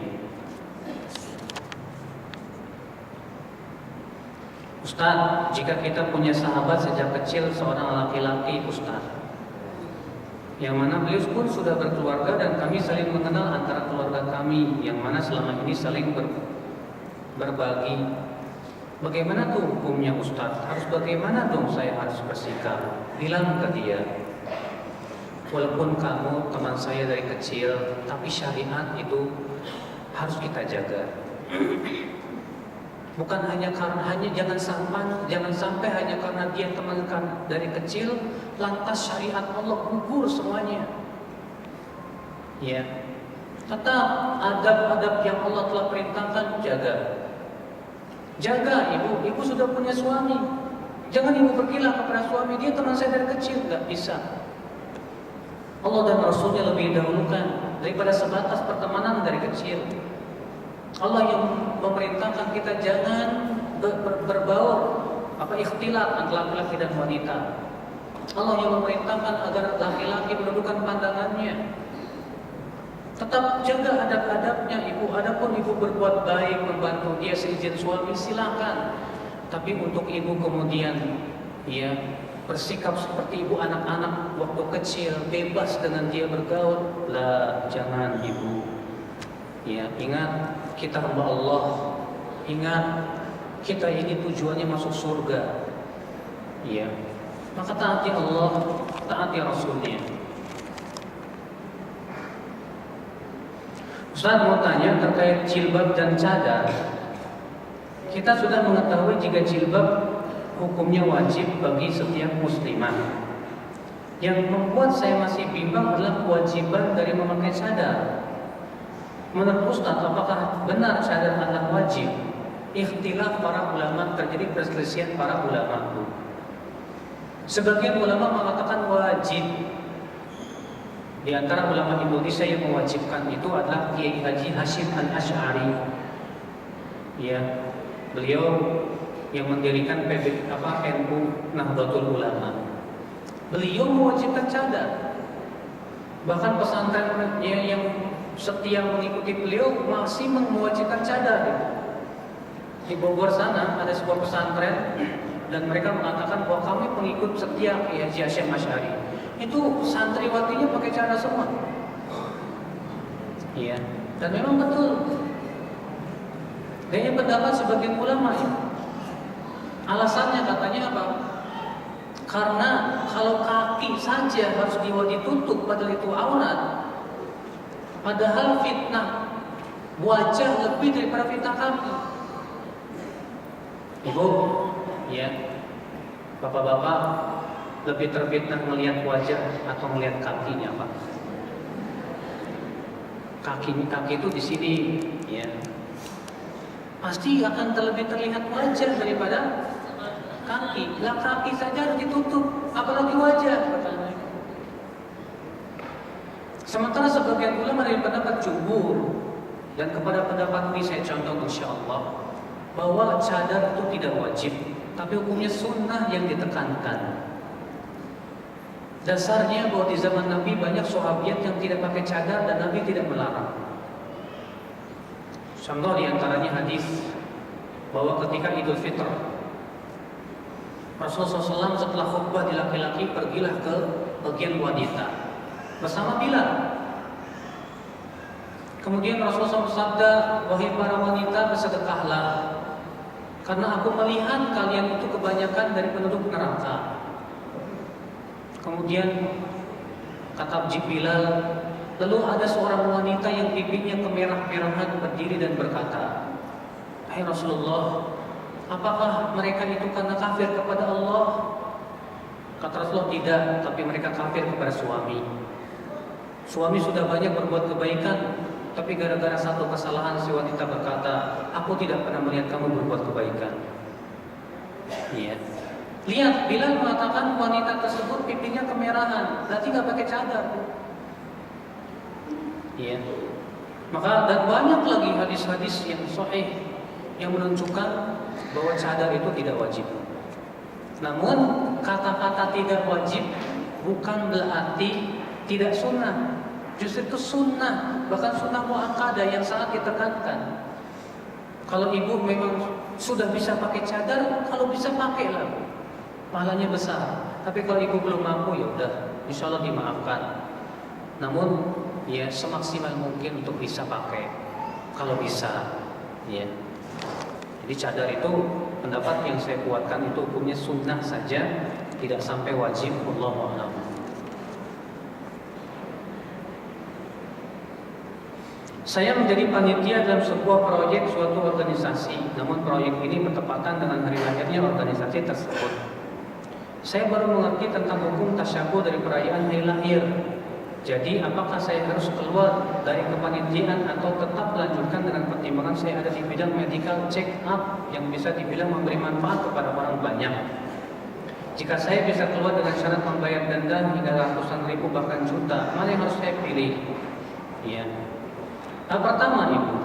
Ustaz, jika kita punya sahabat sejak kecil seorang laki-laki, Ustaz, yang mana beliau pun sudah berkeluarga dan kami saling mengenal antara keluarga kami, yang mana selama ini saling berbagi. Bagaimana tuh hukumnya Ustaz? Harus bagaimana dong saya harus bersikap? Bilang ke dia, walaupun kamu teman saya dari kecil, tapi syariat itu harus kita jaga. Bukan jangan sampai hanya karena dia teman dari kecil, lantas syariat Allah gugur semuanya. Ya, tetap adab-adab yang Allah telah perintahkan jaga. Jaga ibu sudah punya suami. Jangan ibu berkilah kepada suami, dia teman saya dari kecil, nggak bisa. Allah dan Rasulnya lebih dahulukan daripada sebatas pertemanan dari kecil. Allah yang memerintahkan kita jangan berbaur ikhtilat antara laki-laki dan wanita. Allah yang memerintahkan agar laki-laki menundukkan pandangannya. Tetap jaga adab-adabnya ibu. Adapun ibu berbuat baik, membantu dia seizin suami, silakan. Tapi untuk ibu kemudian ya bersikap seperti ibu anak-anak waktu kecil, bebas dengan dia bergaul, lah jangan ibu. Ya, ingat kita hamba Allah. Ingat kita ini tujuannya masuk surga. Ya, maka taati Allah, taati Rasulnya. Ustaz mau tanya terkait jilbab dan cadar. Kita sudah mengetahui jika jilbab hukumnya wajib bagi setiap muslimah. Yang membuat saya masih bimbang adalah kewajiban dari memakai cadar. Menurut Ustaz, apakah benar cadar adalah wajib? Ikhtilaf para ulama, terjadi perselisihan para ulama. Sebagian ulama mengatakan wajib. Di antara ulama Indonesia yang mewajibkan itu adalah Kiai Haji Hashim Al-Asy'ari. Ya, beliau yang mendirikan NU Nahdlatul Ulama. Beliau mewajibkan cadar. Bahkan pesantren yang setia mengikuti beliau masih mewajibkan cadar. Di Bogor sana ada sebuah pesantren dan mereka mengatakan bahwa kami pengikut setia Kiai Haji Hashim Asy'ari. Itu santriwatinya pakai cadar semua. Iya, dan memang betul. Dan ini pendapat sebagian ulama ya. Alasannya katanya apa? Karena kalau kaki saja harus ditutup padahal itu aurat. Padahal fitnah wajah lebih daripada fitnah kaki. Ibu, ya, bapak-bapak lebih terfitnah melihat wajah atau melihat kakinya, Pak? Kaki itu di sini, ya, pasti akan lebih terlihat wajah daripada kaki. Lah kaki saja harus ditutup, apalagi wajah. Sementara sebagian ulama dari pendapat jumhur dan kepada pendapat ini saya contoh insyaallah bahwa cadar itu tidak wajib, tapi hukumnya sunnah yang ditekankan. Dasarnya bahwa di zaman Nabi banyak sahabat yang tidak pakai cadar dan Nabi tidak melarang. Contoh diantaranya hadis bahwa ketika Idul Fitr Rasulullah SAW setelah khutbah di laki-laki pergilah ke bagian wanita bersama Bilal. Kemudian Rasulullah SAW bersabda, wahai para wanita bersedekahlah, karena aku melihat kalian itu kebanyakan dari penduduk neraka. Kemudian kata Bilal, lalu ada seorang wanita yang pipinya kemerah-merahan berdiri dan berkata, hai Rasulullah, apakah mereka itu karena kafir kepada Allah? Kata Rasulullah, tidak, tapi mereka kafir kepada suami. Suami sudah banyak berbuat kebaikan, tapi gara-gara satu kesalahan si wanita berkata, aku tidak pernah melihat kamu berbuat kebaikan. Iya. Lihat, Bilal mengatakan wanita tersebut pipinya kemerahan, berarti nggak pakai cadar. Iya. Maka dan banyak lagi hadis-hadis yang sahih yang menunjukkan bahwa cadar itu tidak wajib. Namun kata-kata tidak wajib bukan berarti tidak sunnah. Justru itu sunnah, bahkan sunnah muakkadah yang sangat ditekankan. Kalau ibu memang sudah bisa pakai cadar, kalau bisa pakailah. Pahalanya besar. Tapi kalau ibu belum mampu, ya udah, insya Allah dimaafkan. Namun ya semaksimal mungkin untuk bisa pakai, kalau bisa, ya. Jadi cadar itu pendapat yang saya kuatkan itu hukumnya sunnah saja, tidak sampai wajib. Wallahu a'lam. Saya menjadi panitia dalam sebuah proyek suatu organisasi, namun proyek ini bertepatan dengan hari lahirnya organisasi tersebut. Saya baru mengerti tentang hukum tasyabuh dari perayaan hari lahir. Jadi apakah saya harus keluar dari kepanitiaan atau tetap melanjutkan dengan pertimbangan saya ada di bidang medical check up yang bisa dibilang memberi manfaat kepada orang banyak? Jika saya bisa keluar dengan syarat membayar denda hingga ratusan ribu bahkan juta, mana yang harus saya pilih? Ya. Pertama ibu,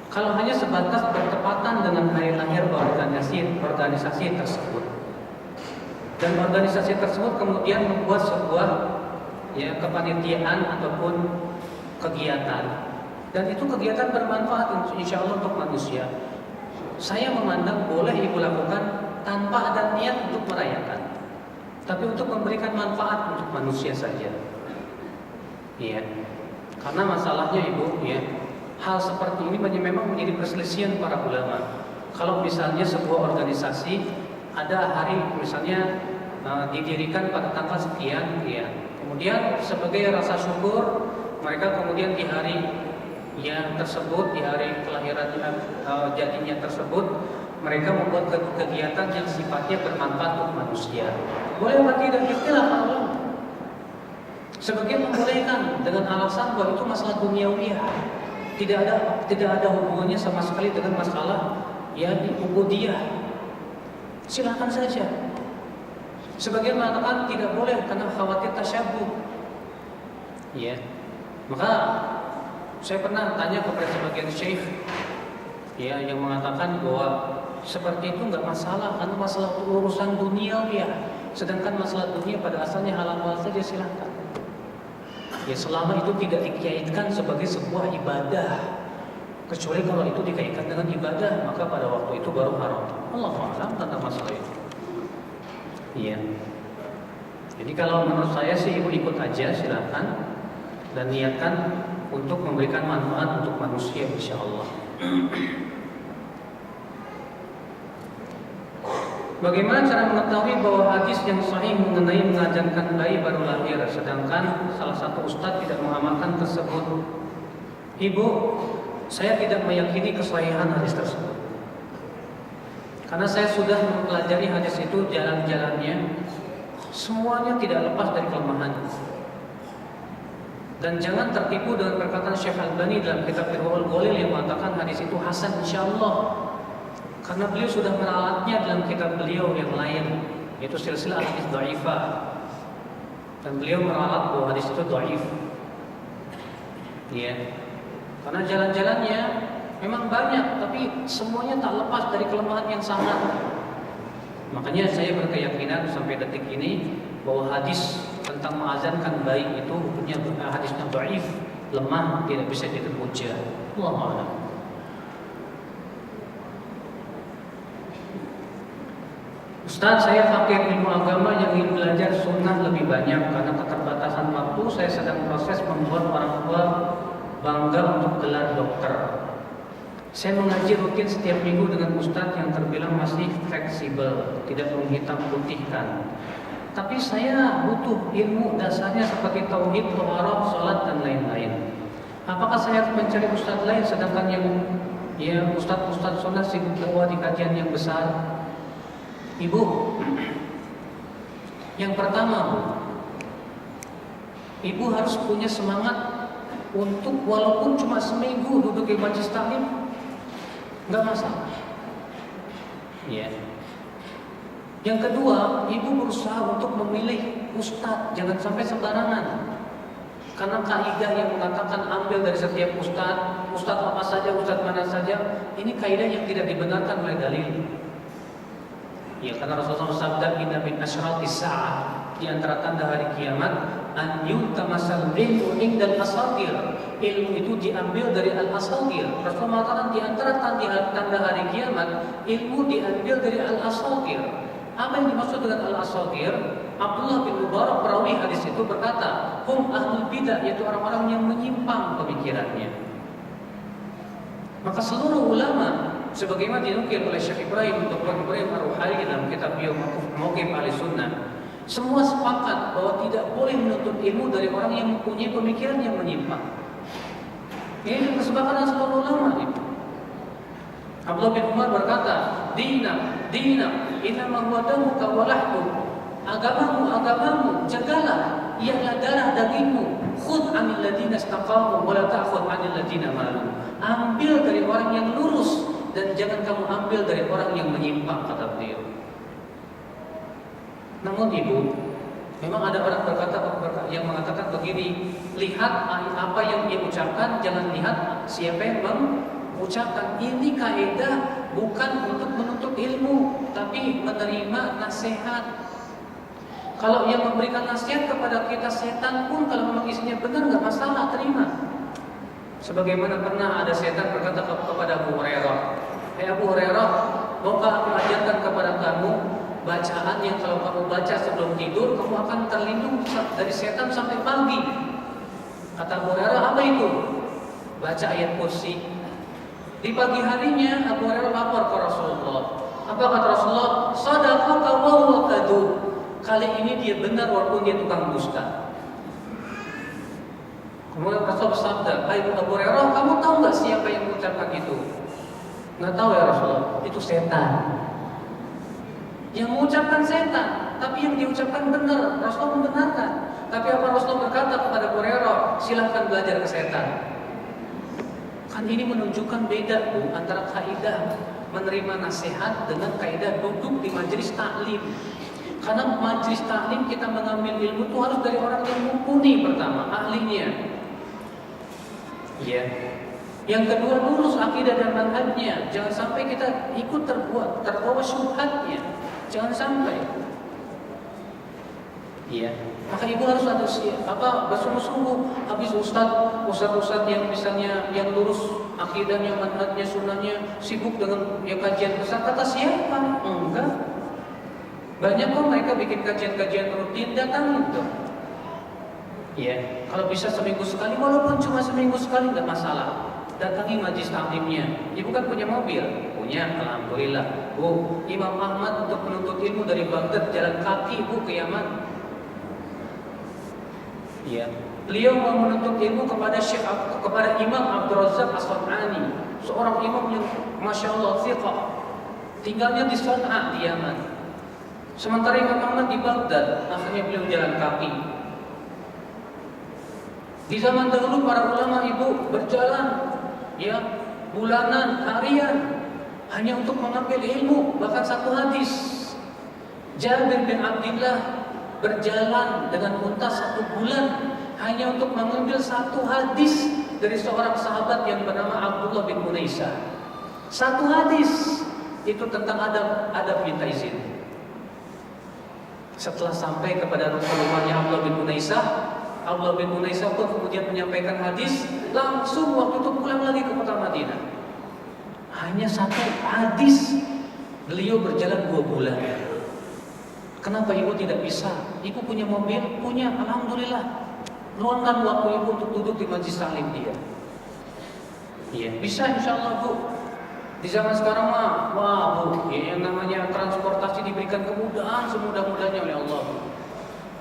kalau hanya sebatas bertepatan dengan hari lahir organisasi tersebut, dan organisasi tersebut kemudian membuat sebuah kepanitiaan ataupun kegiatan, dan itu kegiatan bermanfaat insya Allah untuk manusia, saya memandang boleh ibu lakukan tanpa ada niat untuk merayakan, tapi untuk memberikan manfaat untuk manusia saja. Iya. Karena masalahnya ibu, ya, hal seperti ini memang menjadi perselisihan para ulama. Kalau misalnya sebuah organisasi ada hari misalnya didirikan pada tanggal sekian, ya, kemudian sebagai rasa syukur mereka kemudian di hari yang tersebut, di hari kelahiran jadinya tersebut, mereka membuat kegiatan yang sifatnya bermanfaat untuk manusia. Boleh apa tidak? Istilah para ulama. Sebagian membolehkan dengan alasan bahwa itu masalah duniawiyah, tidak ada hubungannya sama sekali dengan masalah ubudiyah. Silakan saja. Sebagian mengatakan tidak boleh karena khawatir tasyabuh. Ya. Maka saya pernah tanya kepada sebagian syekh yang mengatakan bahwa seperti itu enggak masalah karena masalah urusan duniawiyah. Sedangkan masalah dunia pada asalnya halal saja, silakan. Ya selama itu tidak dikaitkan sebagai sebuah ibadah, kecuali kalau itu dikaitkan dengan ibadah, maka pada waktu itu baru haram. Allahu a'lam tentang masalah itu. Iya. Jadi kalau menurut saya sih ibu ikut aja, silakan, dan niatkan untuk memberikan manfaat untuk manusia, insya Allah. Bagaimana cara mengetahui bahwa hadis yang sahih mengenai mengajarkan bayi baru lahir, sedangkan salah satu ustadz tidak mengamalkan tersebut? Ibu, saya tidak meyakini kesahihan hadis tersebut, karena saya sudah mempelajari hadis itu jalan-jalannya, semuanya tidak lepas dari kelemahan. Dan jangan tertipu dengan perkataan Syekh Albani dalam kitab Irwaul Ghalil yang mengatakan hadis itu hasan insyaallah. Karena beliau sudah meralatnya dalam kitab beliau yang lain, yaitu silsilah hadis dhaifah. Dan beliau meralat bahwa hadis itu dhaif. Ya. Karena jalan-jalannya memang banyak, tapi semuanya tak lepas dari kelemahan yang sangat. Makanya saya berkeyakinan sampai detik ini bahwa hadis tentang mengazankan bayi itu hukumnya hadisnya dhaif, lemah, tidak bisa dijadikan hujjah. Wallahu a'lam. Ustaz, saya fakir ilmu agama yang ingin belajar sunnah lebih banyak. Karena keterbatasan waktu, saya sedang proses membuat orang tua bangga untuk gelar dokter. Saya mengaji rutin setiap minggu dengan ustadz yang terbilang masih fleksibel, tidak menghitam putihkan. Tapi saya butuh ilmu dasarnya seperti tauhid, thaharah, salat dan lain-lain. Apakah saya harus mencari ustadz lain sedangkan yang ustadz sunnah sibuk dakwah di kajian yang besar? Ibu, yang pertama, Ibu harus punya semangat untuk walaupun cuma seminggu duduk di majelis taklim, nggak masalah. Ya. Yang kedua, ibu berusaha untuk memilih ustadz, jangan sampai sembarangan. Karena kaidah yang mengatakan ambil dari setiap ustadz apa saja, ustadz mana saja, ini kaidah yang tidak dibenarkan oleh dalil. Ya, karena Rasulullah sabda inna min asyratis sa'ah, di antara tanda hari kiamat, an yultamasal ilmu indal asatir. Ilmu itu diambil dari al-asatir. Rasulullah mengatakan di antara tanda hari kiamat, ilmu diambil dari al-asatir. Apa yang dimaksud dengan al-asatir? Abdullah bin Mubarak perawi hadis itu berkata, hum ahlul bidah, yaitu orang-orang yang menyimpang pemikirannya. Maka seluruh ulama, sebagaimana dinukil oleh Syekh Ibrahim Dr. Ibrahim Ar-Ruhaili dalam kitab beliau Mauqif Ahlussunnah, semua sepakat bahwa tidak boleh menuntut ilmu dari orang yang mempunyai pemikiran yang menyimpang. Ini kesepakatan seluruh ulama itu. Abdullah bin Umar berkata, dina, inama huwa damuka wa lahmuk. Agamamu, jagalah, ialah darah dagingmu. Khudh 'anil ladina istaqamu wa la ta'khudh 'anil ladina malu. Ambil dari orang yang lurus dan jangan kamu ambil dari orang yang menyimpang, kata beliau. Namun ibu, memang ada orang yang mengatakan begini, lihat apa yang dia ucapkan, jangan lihat siapa yang mengucapkan. Ini kaidah bukan untuk menuntut ilmu, tapi menerima nasihat. Kalau yang memberikan nasihat kepada kita setan pun, kalau memang isinya benar, nggak masalah, terima. Sebagaimana pernah ada setan berkata kepada Abu Hurairah, Abu Hurairah, maukah aku ajarkan kepada kamu bacaan yang kalau kamu baca sebelum tidur, kamu akan terlindung dari setan sampai pagi. Kata Abu Hurairah, apa itu? Baca ayat kursi. Di pagi harinya Abu Hurairah lapor ke Rasulullah. Apa kata Rasulullah? Sadaqaka wa huwa kadzub. Kali ini dia benar walaupun dia tukang dusta. Kemudian Rasul bersabda, hai Abu Hurairah, kamu tahu nggak siapa yang mengucapkan itu? Nggak tahu ya Rasulullah, itu setan. Yang mengucapkan setan, tapi yang diucapkan benar. Rasulullah membenarkan. Tapi apa Rasulullah berkata kepada Abu Hurairah, silahkan belajar ke setan. Kan ini menunjukkan beda Bu, antara kaidah menerima nasihat dengan kaidah duduk di majelis taklim. Karena majelis taklim kita mengambil ilmu itu harus dari orang yang mumpuni, pertama, ahlinya. Ya. Yang kedua, lurus akidah dan manhajnya. Jangan sampai kita ikut terbawa syubhatnya. Jangan sampai. Iya. Maka ibu harus ada bersungguh-sungguh. Habis ustaz yang misalnya yang lurus akidahnya, manhajnya, sunnahnya, sibuk dengan kajian besar. Kata siapa? Enggak. Banyak kok mereka bikin kajian-kajian rutin, datang itu. Ya, kalau bisa seminggu sekali, walaupun cuma seminggu sekali nggak masalah. Datangi majelis taklimnya. Ibu kan punya mobil, punya, alhamdulillah. Bu, Imam Ahmad untuk menuntut ilmu dari Baghdad jalan kaki Bu ke Yaman. Ya, beliau mau menuntut ilmu kepada Imam Abdul Razak As-San'ani, seorang imam yang masya Allah thiqah, tinggalnya di Son'a di Yaman. Sementara Imam Ahmad di Baghdad, akhirnya beliau jalan kaki. Di zaman dahulu para ulama ibu berjalan, ya, bulanan, harian, hanya untuk mengambil ilmu, bahkan satu hadis. Jabir bin Abdullah berjalan dengan unta 1 bulan hanya untuk mengambil satu hadis dari seorang sahabat yang bernama Abdullah bin Unaisah. Satu hadis itu tentang adab minta izin. Setelah sampai kepada rumahnya Abdullah bin Unaisah pun kemudian menyampaikan hadis, langsung waktu itu pulang lagi ke kota Madinah. Hanya satu hadis, beliau berjalan 2 bulan. Kenapa ibu tidak bisa? Ibu punya mobil? Punya, alhamdulillah. Luangkan waktu ibu untuk duduk di majelis taklim dia. Iya, bisa insyaallah Bu. Di zaman sekarang mah, wah Bu, ya, yang namanya transportasi diberikan kemudahan semudah-mudahnya oleh Allah.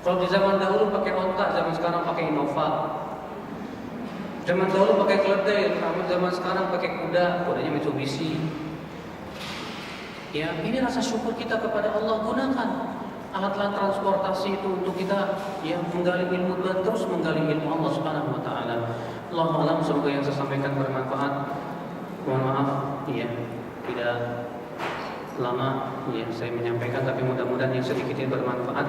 Kalau di zaman dahulu pakai onta, zaman sekarang pakai Innova. Zaman dahulu pakai keledai, zaman sekarang pakai kudanya Mitsubishi. Ya, ini rasa syukur kita kepada Allah, gunakan. alatlah transportasi itu untuk kita ya menggali ilmu dan terus menggali ilmu Allah Subhanahu wa taala. Allahu a'lam, semoga yang saya sampaikan bermanfaat. Mohon maaf ya tidak lama ya saya menyampaikan, tapi mudah-mudahan yang sedikit ini bermanfaat.